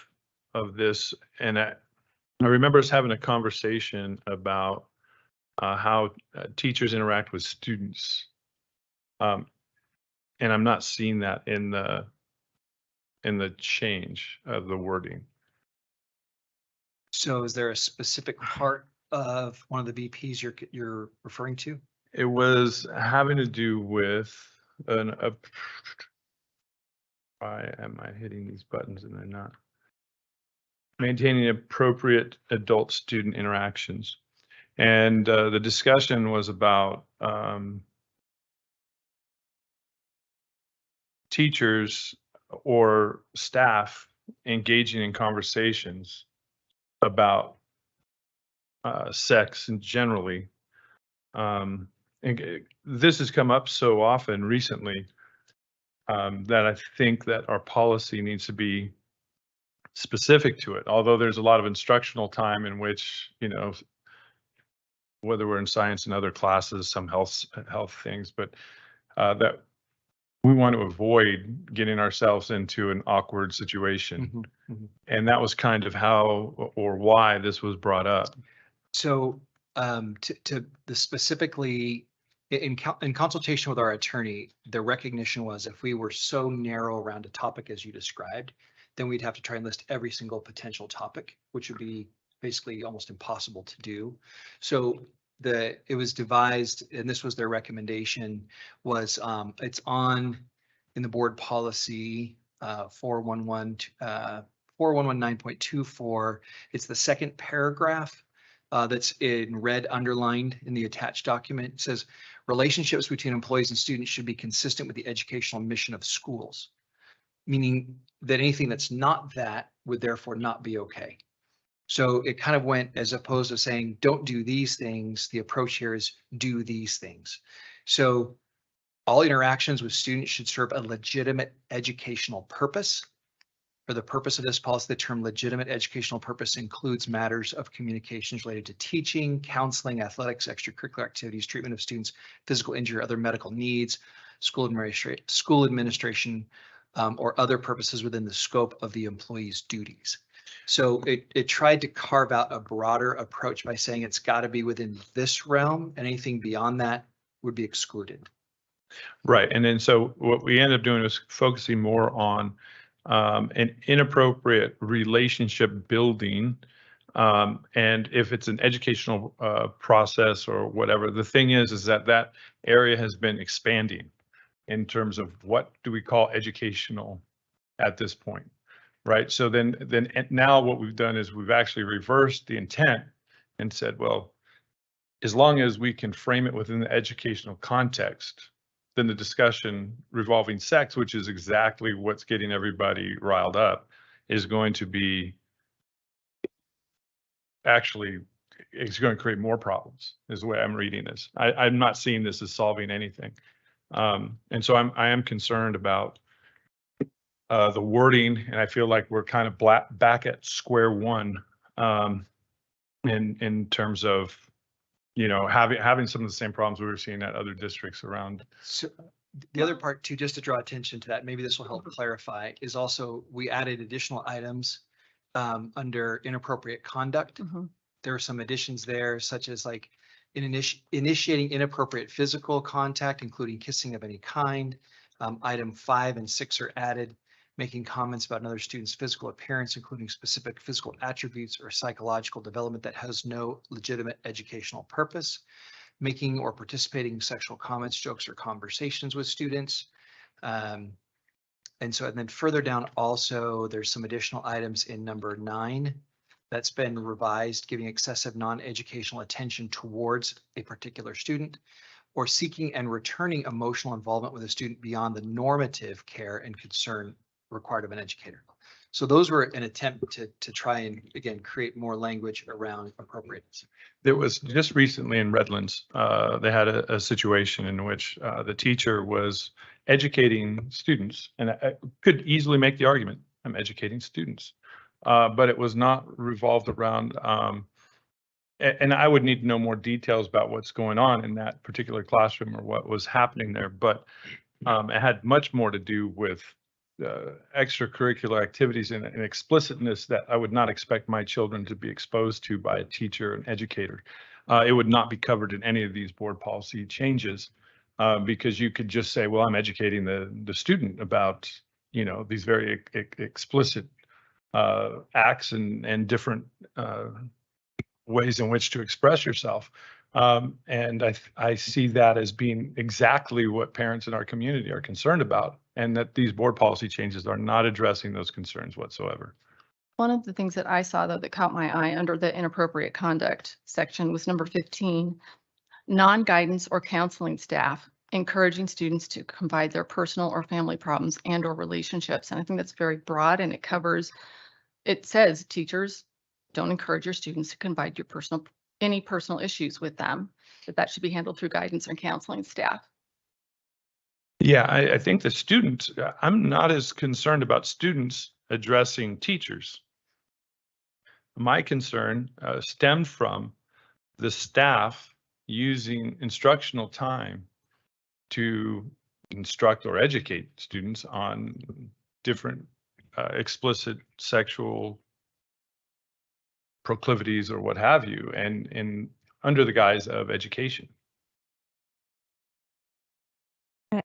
this, and I remember us having a conversation about how teachers interact with students. And I'm not seeing that in the change of the wording. So is there a specific part of one of the VPs you're referring to? It was having to do with why am I hitting these buttons and they're not? Maintaining appropriate adult student interactions. And the discussion was about teachers or staff engaging in conversations about sex and generally. And this has come up so often recently that I think that our policy needs to be specific to it. Although there's a lot of instructional time in which, whether we're in science and other classes, some health things, but that we want to avoid getting ourselves into an awkward situation. And that was kind of how or why this was brought up. So to the specifically in consultation with our attorney, the recognition was if we were so narrow around a topic as you described, then we'd have to try and list every single potential topic, which would be basically almost impossible to do. So it was devised, and this was their recommendation, was it's in the board policy 4119.24. It's the second paragraph that's in red underlined in the attached document. It says relationships between employees and students should be consistent with the educational mission of schools, meaning that anything that's not that would therefore not be okay. So it kind of went, as opposed to saying, don't do these things, the approach here is do these things. So all interactions with students should serve a legitimate educational purpose. For the purpose of this policy, the term legitimate educational purpose includes matters of communications related to teaching, counseling, athletics, extracurricular activities, treatment of students, physical injury, other medical needs, school administration, or other purposes within the scope of the employee's duties. So it tried to carve out a broader approach by saying it's got to be within this realm, and anything beyond that would be excluded. Right. And then so what we ended up doing was focusing more on an inappropriate relationship building. And if it's an educational process or whatever, the thing is that that area has been expanding in terms of what do we call educational at this point, right? So then now what we've done is we've actually reversed the intent and said, well, as long as we can frame it within the educational context, then the discussion revolving sex, which is exactly what's getting everybody riled up, is going to be actually, it's going to create more problems, is the way I'm reading this. I'm not seeing this as solving anything. And so I am concerned about the wording, and I feel like we're kind of back at square one in terms of, you know, having some of the same problems we were seeing at other districts around. So the other part too, just to draw attention to that, maybe this will help clarify, is also we added additional items under inappropriate conduct. There are some additions there, such as like initiating inappropriate physical contact, including kissing of any kind. Item 5 and 6 are added, making comments about another student's physical appearance, including specific physical attributes or psychological development that has no legitimate educational purpose, making or participating in sexual comments, jokes, or conversations with students. And then further down also, there's some additional items in number 9 that's been revised, giving excessive non-educational attention towards a particular student, or seeking and returning emotional involvement with a student beyond the normative care and concern required of an educator. So those were an attempt to try and, again, create more language around appropriateness. There was just recently in Redlands, they had a situation in which the teacher was educating students, and I could easily make the argument, I'm educating students, but it was not revolved around, and I would need to know more details about what's going on in that particular classroom or what was happening there, but it had much more to do with extracurricular activities and explicitness that I would not expect my children to be exposed to by a teacher and educator. It would not be covered in any of these board policy changes because you could just say, well, I'm educating the student about, you know, these very explicit acts and different ways in which to express yourself. And I see that as being exactly what parents in our community are concerned about, and that these board policy changes are not addressing those concerns whatsoever. One of the things that I saw, though, that caught my eye under the inappropriate conduct section was number 15, non-guidance or counseling staff encouraging students to confide their personal or family problems and or relationships. And I think that's very broad, and it says teachers don't encourage your students to confide any personal issues with them, that should be handled through guidance and counseling staff. Yeah, I think the students, I'm not as concerned about students addressing teachers. My concern stemmed from the staff using instructional time to instruct or educate students on different explicit sexual proclivities or what have you, and under the guise of education.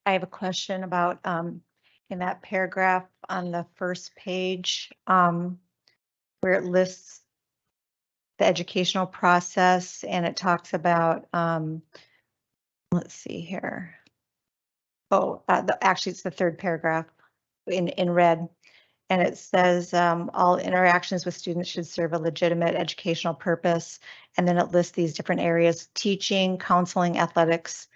I have a question about in that paragraph on the first page where it lists the educational process, and it talks about let's see here. Oh, actually it's the third paragraph in red, and it says all interactions with students should serve a legitimate educational purpose, and then it lists these different areas: teaching, counseling, athletics,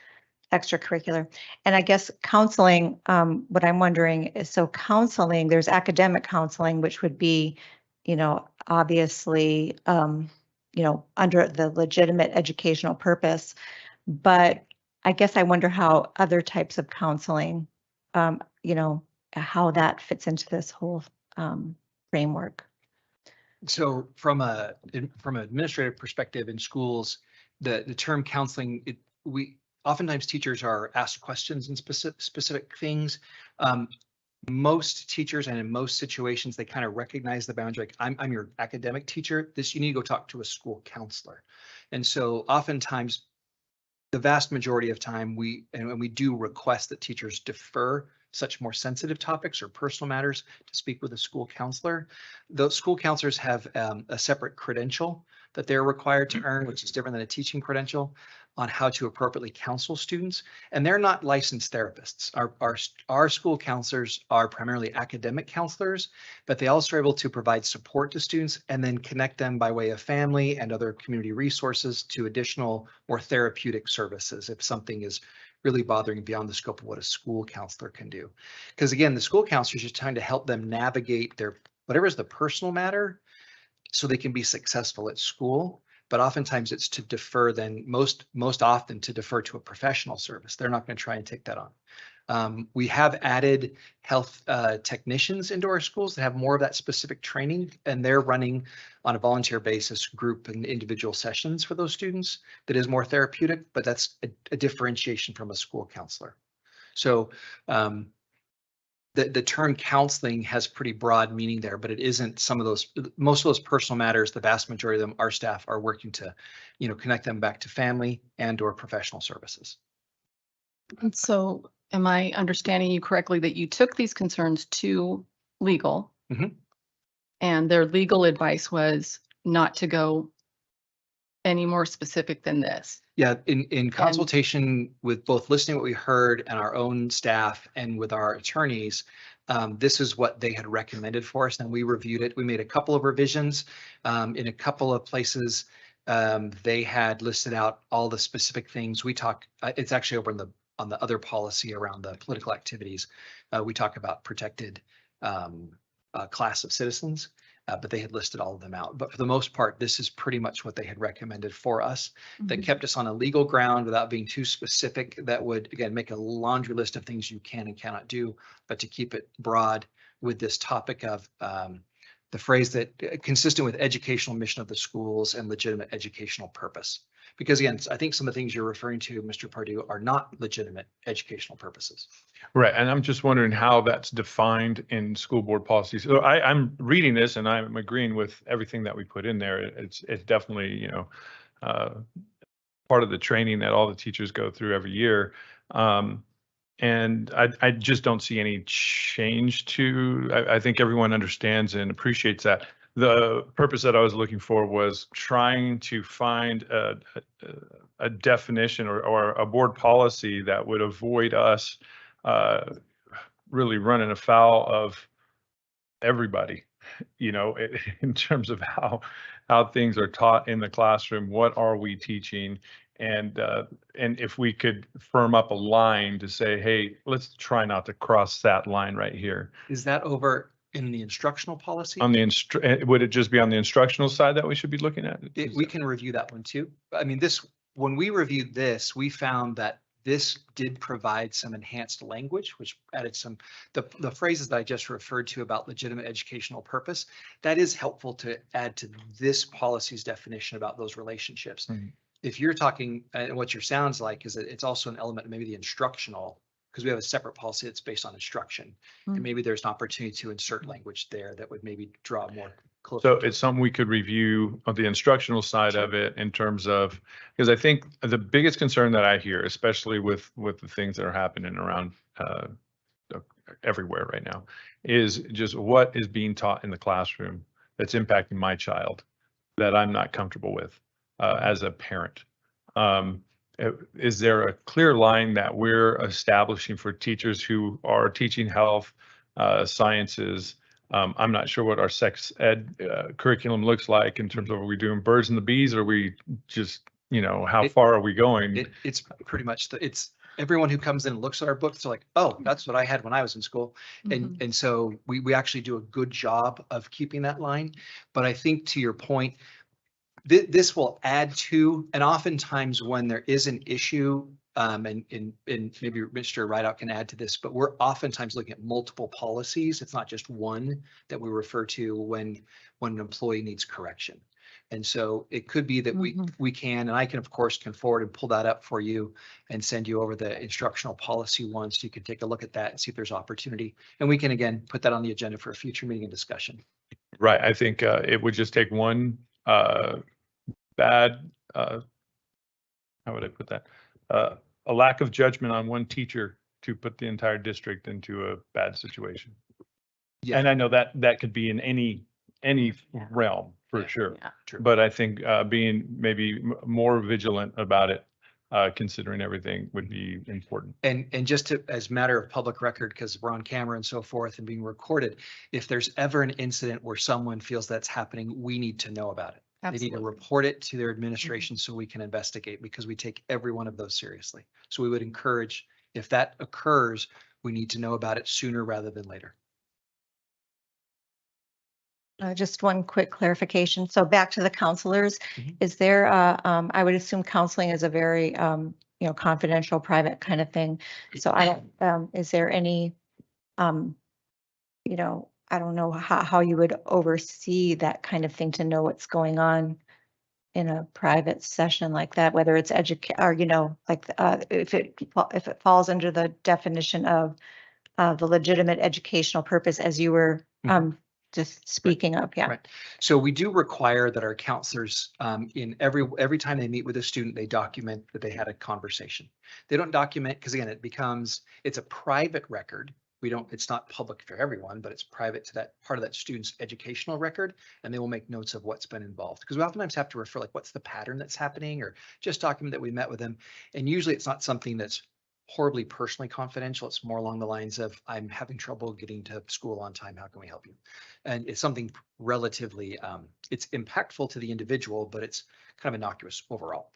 extracurricular. And I guess counseling, what I'm wondering is, so counseling, there's academic counseling, which would be, you know, obviously, you know, under the legitimate educational purpose. But I guess I wonder how other types of counseling, you know, how that fits into this whole framework? So from from an administrative perspective in schools, the term counseling, we oftentimes teachers are asked questions in specific things. Most teachers and in most situations, they kind of recognize the boundary. Like I'm your academic teacher. You need to go talk to a school counselor. And so oftentimes, the vast majority of time, we do request that teachers defer such more sensitive topics or personal matters to speak with a school counselor. Those school counselors have a separate credential that they're required to earn, which is different than a teaching credential, on how to appropriately counsel students. And they're not licensed therapists. Our school counselors are primarily academic counselors, but they also are able to provide support to students and then connect them by way of family and other community resources to additional more therapeutic services if something is really bothering beyond the scope of what a school counselor can do. Because again, the school counselor is just trying to help them navigate their whatever is the personal matter so they can be successful at school. But oftentimes it's to defer then most often to defer to a professional service. They're not going to try and take that on. We have added health technicians into our schools that have more of that specific training, and they're running on a volunteer basis group and individual sessions for those students that is more therapeutic, but that's a differentiation from a school counselor. So the term counseling has pretty broad meaning there, but it isn't most of those personal matters. The vast majority of them, our staff are working to, connect them back to family and or professional services. And so am I understanding you correctly that you took these concerns to legal? Mhm. And their legal advice was not to go any more specific than this? Yeah, in consultation with both listening to what we heard and our own staff and with our attorneys, this is what they had recommended for us. And we reviewed it. We made a couple of revisions in a couple of places. They had listed out all the specific things we talk. It's actually over on the other policy around the political activities. We talk about protected class of citizens. But they had listed all of them out. But for the most part, this is pretty much what they had recommended for us. That kept us on a legal ground without being too specific. That would, again, make a laundry list of things you can and cannot do, but to keep it broad with this topic of the phrase that consistent with educational mission of the schools and legitimate educational purpose. Because again, I think some of the things you're referring to, Mr. Pardue, are not legitimate educational purposes. Right, and I'm just wondering how that's defined in school board policies. So I'm reading this and I'm agreeing with everything that we put in there. It's definitely, part of the training that all the teachers go through every year. And I just don't see any change I think everyone understands and appreciates that. The purpose that I was looking for was trying to find a definition or a board policy that would avoid us really running afoul of everybody, in terms of how things are taught in the classroom. What are we teaching? And if we could firm up a line to say, hey, let's try not to cross that line right here. Is that over in the instructional policy? On the would it just be on the instructional side that we should be looking at? We can review that one too. I mean, when we reviewed this, we found that this did provide some enhanced language, which added the phrases that I just referred to about legitimate educational purpose. That is helpful to add to this policy's definition about those relationships. Mm-hmm. If you're talking, and what your sounds like is that it's also an element of maybe the instructional, because we have a separate policy that's based on instruction. Mm-hmm. And maybe there's an opportunity to insert language there that would maybe draw more close. So it's something we could review on the instructional side of it in terms of, because I think the biggest concern that I hear, especially with the things that are happening around everywhere right now, is just what is being taught in the classroom that's impacting my child that I'm not comfortable with as a parent. Is there a clear line that we're establishing for teachers who are teaching health, sciences? I'm not sure what our sex ed curriculum looks like in terms of, are we doing birds and the bees? Or are we just, how far are we going? It's pretty much it's everyone who comes in and looks at our books are like, oh, that's what I had when I was in school. Mm-hmm. And so we actually do a good job of keeping that line. But I think to your point, this will add to, and oftentimes when there is an issue and maybe Mr. Rideout can add to this, but we're oftentimes looking at multiple policies. It's not just one that we refer to when an employee needs correction. And so it could be that we can, and I can, of course, can forward and pull that up for you and send you over the instructional policy one, so you can take a look at that and see if there's opportunity. And we can, again, put that on the agenda for a future meeting and discussion. Right. I think it would just take one bad, how would I put that? A lack of judgment on one teacher to put the entire district into a bad situation. Yeah. And I know that that could be in any Yeah. realm for Yeah. sure. Yeah. True. But I think being maybe more vigilant about it, considering everything, would be important. And just to, as matter of public record, because we're on camera and so forth and being recorded, if there's ever an incident where someone feels that's happening, we need to know about it. They need to Absolutely. report it to their administration so we can investigate, because we take every one of those seriously. So we would encourage, if that occurs, we need to know about it sooner rather than later. Just one quick clarification. So back to the counselors, Mhm. is there, I would assume counseling is a very, confidential, private kind of thing. So I don't, is there any, I don't know how you would oversee that kind of thing to know what's going on in a private session like that, whether it's or, like, if it falls under the definition of the legitimate educational purpose, as you were, just speaking of, yeah. Right. So we do require that our counselors, in every time they meet with a student, they document that they had a conversation. They don't document because, again, it's a private record. It's not public for everyone, but it's private to that part of that student's educational record. And they will make notes of what's been involved, because we oftentimes have to refer, like, what's the pattern that's happening, or just document that we met with them. And usually it's not something that's horribly personally confidential. It's more along the lines of, I'm having trouble getting to school on time. How can we help you? And it's something relatively, it's impactful to the individual, but it's kind of innocuous overall.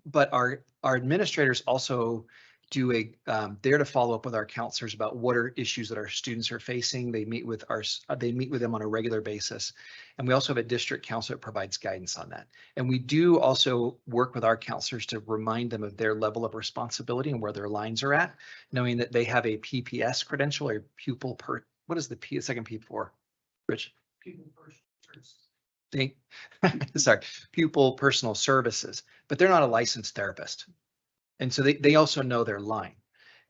But our administrators also do they're to follow up with our counselors about what are issues that our students are facing. They meet with them on a regular basis. And we also have a district counselor that provides guidance on that. And we do also work with our counselors to remind them of their level of responsibility and where their lines are at, knowing that they have a PPS credential, or what is the second P for, Rich? Pupil personal services. Sorry, pupil personal services, but they're not a licensed therapist. And so they also know their line.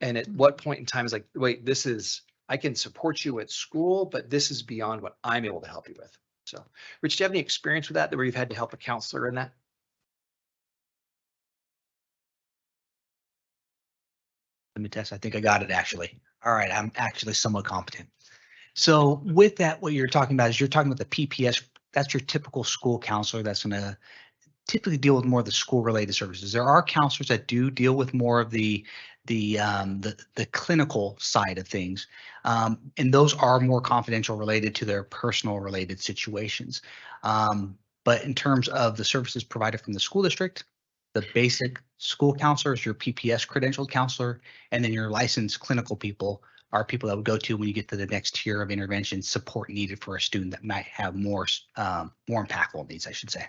And at what point in time is like, wait, I can support you at school, but this is beyond what I'm able to help you with. So, Rich, do you have any experience with that where you've had to help a counselor in that? Let me test. I think I got it actually. All right, I'm actually somewhat competent. So with that, what you're talking about is you're talking about the PPS. That's your typical school counselor that's going to typically deal with more of the school related services. There are counselors that do deal with more of the clinical side of things. And those are more confidential, related to their personal related situations. But in terms of the services provided from the school district, the basic school counselor is your PPS credentialed counselor, and then your licensed clinical people are people that would go to when you get to the next tier of intervention support needed for a student that might have more impactful needs, I should say.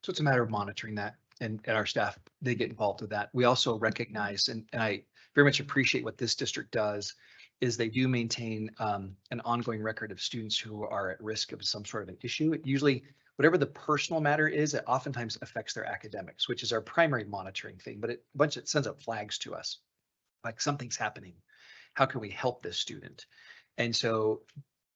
So it's a matter of monitoring that, and our staff, they get involved with that. We also recognize, and I very much appreciate what this district does, is they do maintain an ongoing record of students who are at risk of some sort of an issue. It usually, whatever the personal matter is, it oftentimes affects their academics, which is our primary monitoring thing, but it sends up flags to us. Like, something's happening. How can we help this student? And so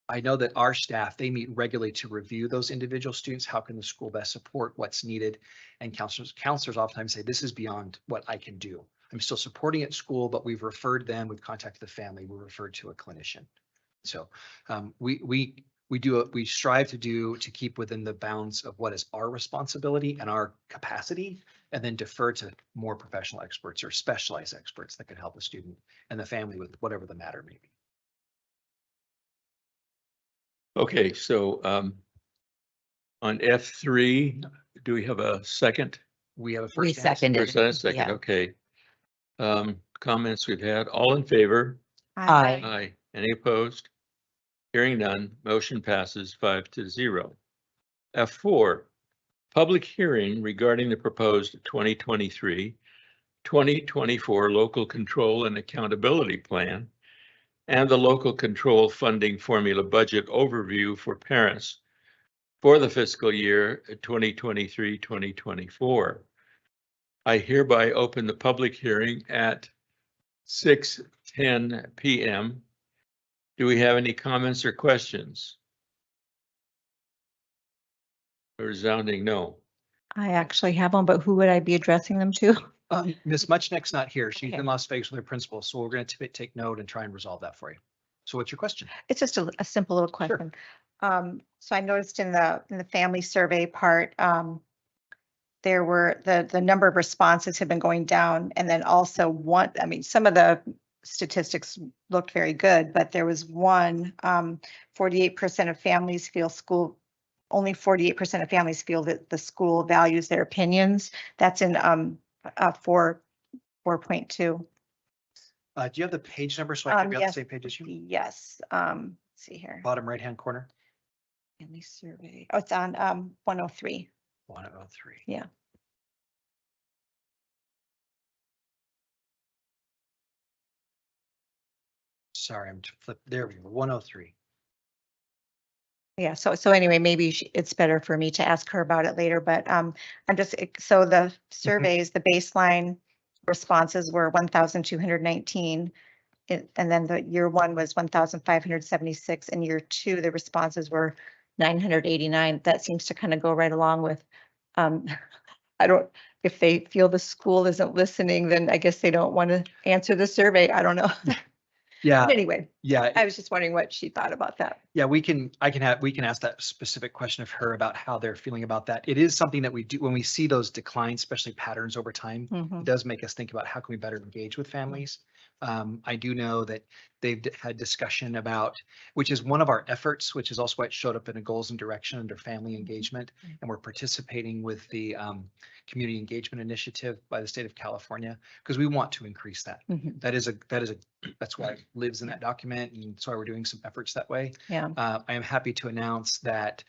I know that our staff, they meet regularly to review those individual students. How can the school best support what's needed? And counselors oftentimes say, this is beyond what I can do. I'm still supporting at school, but we've referred them, we've contacted the family, we're referred to a clinician. So we strive to keep within the bounds of what is our responsibility and our capacity, and then defer to more professional experts or specialized experts that can help a student and the family with whatever the matter may be. Okay, so on F3, do we have a second? We have a We first. and a seconded. First and a second, Yeah. okay. Comments we've had, all in favor? Aye. Aye. Any opposed? Hearing none, motion passes 5-0. F4, public hearing regarding the proposed 2023-2024 local control and accountability plan and the local control funding formula budget overview for parents for the fiscal year 2023-2024. I hereby open the public hearing at 6:10 p.m. Do we have any comments or questions? A resounding no. I actually have one, but who would I be addressing them to? Ms. Muchnick's not here. She's Okay. in Las Vegas with her principal, so we're going to take note and try and resolve that for you. So what's your question? It's just a simple little question. So I noticed in the family survey part, there were the number of responses have been going down, and then also some of the statistics looked very good, but there was 48% of families feel only 48% of families feel that the school values their opinions. That's in 4.2. Do you have the page number so I can be on the Yes. same page as you? Yes. Let's see here. Bottom right-hand corner, Family survey. Oh, it's on 103. 103. Yeah. Sorry, I'm there we go, 103. Yeah, so anyway, maybe it's better for me to ask her about it later, but so the surveys, the baseline responses were 1,219. And then the year one was 1,576, and year two, the responses were 989. That seems to kind of go right along with, if they feel the school isn't listening, then I guess they don't want to answer the survey. I don't know. Yeah, But anyway, yeah. I was just wondering what she thought about that. Yeah, we can ask that specific question of her about how they're feeling about that. It is something that we do when we see those declines, especially patterns over time. Mhm. It does make us think about how can we better engage with families. I do know that they've had discussion about, which is one of our efforts, which is also why it showed up in a goals and direction under family engagement. And we're participating with the community engagement initiative by the state of California, because we want to increase that. Mhm. That's why it lives in that document, and that's why we're doing some efforts that way. Yeah. I am happy to announce that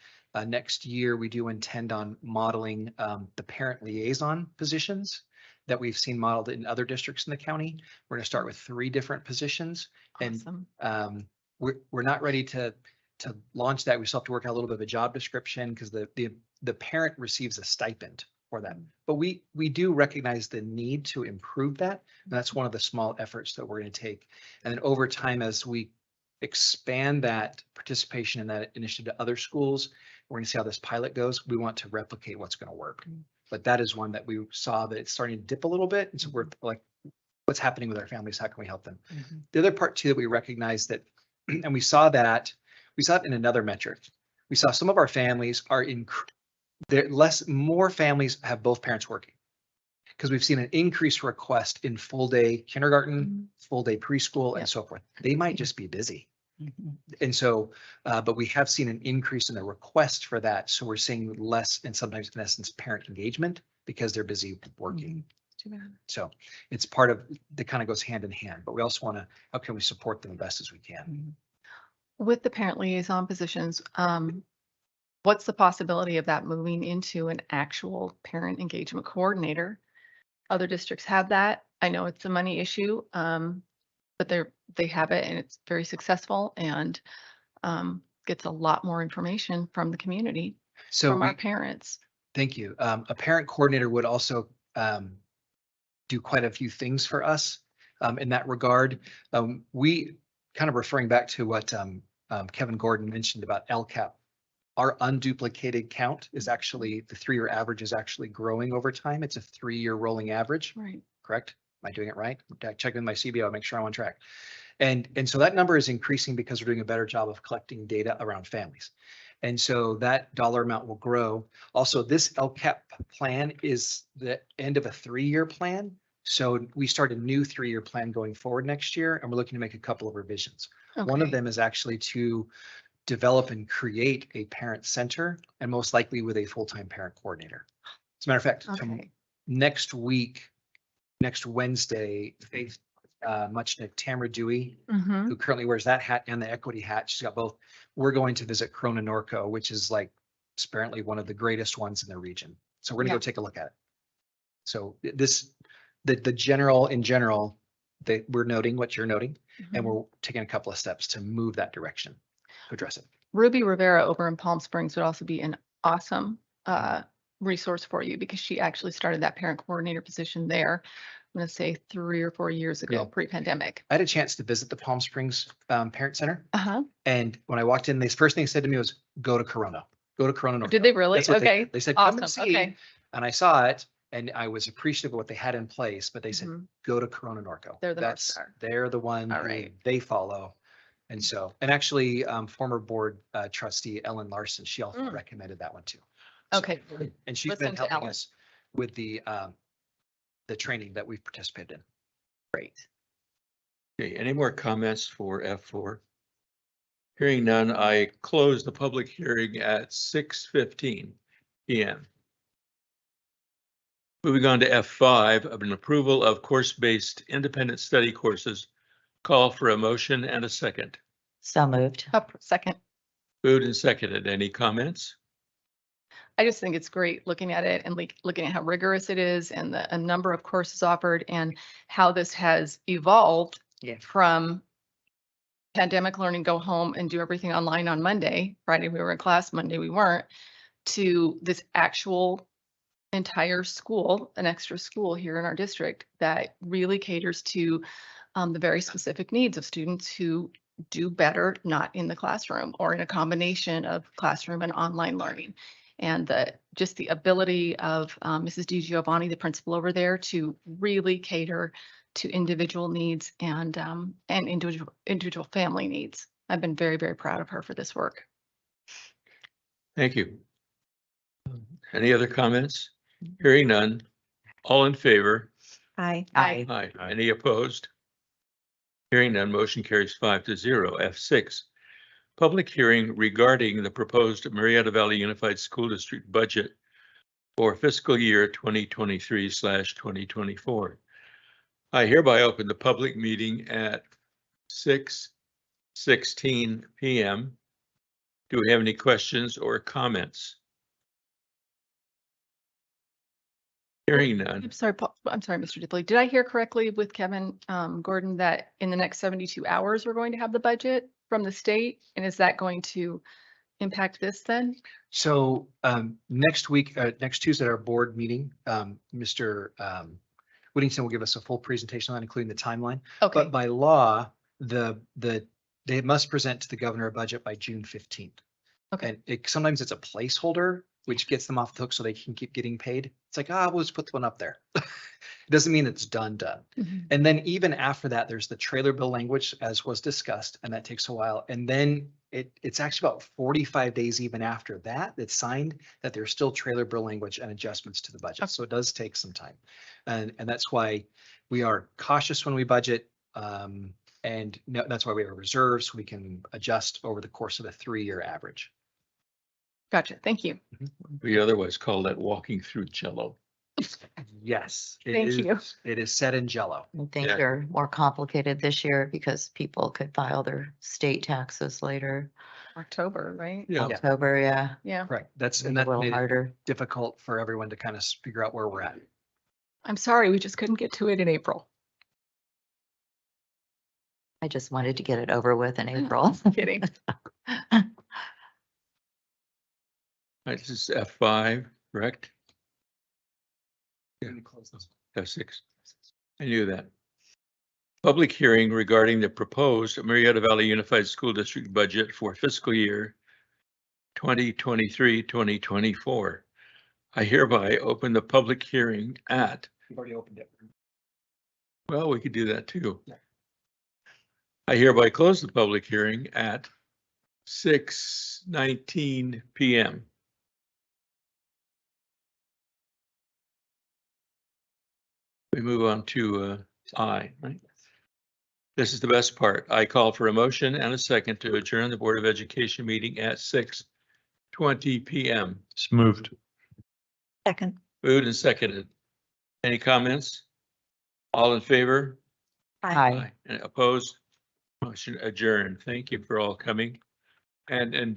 next year we do intend on modeling the parent liaison positions that we've seen modeled in other districts in the county. We're going to start with 3 different positions. Awesome. And we're not ready to launch that. We still have to work out a little bit of a job description, because the parent receives a stipend for that. But we do recognize the need to improve that. And that's one of the small efforts that we're going to take. And then over time, as we expand that participation in that initiative to other schools, we're going to see how this pilot goes. We want to replicate what's going to work. But that is one that we saw that it's starting to dip a little bit. And so we're like, what's happening with our families? How can we help them? The other part too, that we recognize that, and we saw it in another metric. We saw some of our families are more families have both parents working, because we've seen an increased request in full day kindergarten, full day preschool, and so forth. They might just be busy. And so, but we have seen an increase in the request for that. So we're seeing less, and sometimes in essence, parent engagement, because they're busy working. So it's part of, that kind of goes hand in hand, but we also want to, how can we support them the best as we can? With the parent liaison positions, what's the possibility of that moving into an actual parent engagement coordinator? Other districts have that. I know it's a money issue, but they have it, and it's very successful, and gets a lot more information from the community, from our parents. Thank you. A parent coordinator would also do quite a few things for us in that regard. We kind of referring back to what Kevin Gordon mentioned about LCAP. Our unduplicated count is actually, the 3-year average is actually growing over time. It's a 3-year rolling average. Right. Correct? Am I doing it right? Check with my CBO, make sure I'm on track. And so that number is increasing because we're doing a better job of collecting data around families. And so that dollar amount will grow. Also, this LCAP plan is the end of a 3-year plan. So we start a new 3-year plan going forward next year, and we're looking to make a couple of revisions. Okay. One of them is actually to develop and create a parent center, and most likely with a full-time parent coordinator. As a matter of fact, Okay. next Wednesday, Faith Muchnick, Tamara Dewey, Mhm. who currently wears that hat and the equity hat, she's got both. We're going to visit Corona Norco, which is like It's apparently one of the greatest ones in the region. So we're gonna Yeah. go take a look at it. So this, the general, in general, we're noting what you're noting, and Mhm. we're taking a couple of steps to move that direction to address it. Ruby Rivera over in Palm Springs would also be an awesome resource for you because she actually started that parent coordinator position there. I'm going to say 3 or 4 years ago, Yeah. pre-pandemic. I had a chance to visit the Palm Springs Parent Center, Uh-huh. and when I walked in, the first thing they said to me was, "Go to Corona. Go to Corona." North Did they Carolina." really? That's what Okay. They said, "Come and Awesome. see." Okay. And I saw it, and I was appreciative of what they had in place, but they said, Mhm. "Go to Corona Norco." They're the North That's Star. they're the one All who right. they follow. And so, and actually, former board trustee Ellen Larson, she also Mm. recommended that one too. So, Okay. and she's Listen been to helping Ellen. us with the training that we've participated in. Great. Okay, any more comments for F4? Hearing none, I close the public hearing at 6:15 PM. Moving on to F5 of an approval of course-based independent study courses. Call for a motion and a second. So moved. Up second. Moved and seconded. Any comments? I just think it's great looking at it and looking at how rigorous it is and a number of courses offered and how this has evolved from pandemic learning, go home and do everything online on Monday. Friday we were in class, Monday we weren't, to this actual entire school, an extra school here in our district that really caters to the very specific needs of students who do better not in the classroom or in a combination of classroom and online learning. And just the ability of Mrs. DiGiovanni, the principal over there, to really cater to individual needs and individual family needs. I've been very, very proud of her for this work. Thank you. Any other comments? Hearing none. All in favor? Aye. Aye. Aye. Any opposed? Hearing none, motion carries 5-0. F6, public hearing regarding the proposed Murrieta Valley Unified School District budget for fiscal year 2023/2024. I hereby open the public meeting at 6:16 PM. Do we have any questions or comments? Hearing none. I'm sorry, Paul, I'm sorry, Mr. Dipley. Did I hear correctly with Kevin Gordon that in the next 72 hours, we're going to have the budget from the state? And is that going to impact this then? So next week, next Tuesday at our board meeting, Mr. Whittington will give us a full presentation on, including the timeline. Okay, But by law, they must present to the governor a budget by June 15th. okay, And sometimes it's a placeholder, which gets them off the hook so they can keep getting paid. It's like, we'll just put one up there. It doesn't mean it's done. Mhm. And then even after that, there's the trailer bill language, as was discussed, and that takes a while. And then it's actually about 45 days even after that, it's signed, that there's still trailer bill language and adjustments to the budget. So it does take some time. And that's why we are cautious when we budget. And that's why we have a reserve, so we can adjust over the course of a 3-year average. Gotcha. Thank you. We otherwise call that walking through Jello. Yes. it Thank you. is- It is set in Jello. I think Yeah. they're more complicated this year because people could file their state taxes later. October, right? Yeah. October, yeah. Yeah. Correct. And A that little made it harder. difficult for everyone to kind of figure out where we're at. I'm sorry, we just couldn't get to it in April. I just wanted to get it over with in April. Kidding. This is F5, correct? Yeah. F6. I knew that. Public hearing regarding the proposed Murrieta Valley Unified School District budget for fiscal year 2023/2024. I hereby open the public hearing at, We've already opened it. well, we could do that too. Yeah. I hereby close the public hearing at 6:19 PM. We move on to I, right? This is the best part. I call for a motion and a second to adjourn the Board of Education meeting at 6:20 PM. It's moved. Second. Moved and seconded. Any comments? All in favor? Aye. And opposed? Motion adjourned. Thank you for all coming and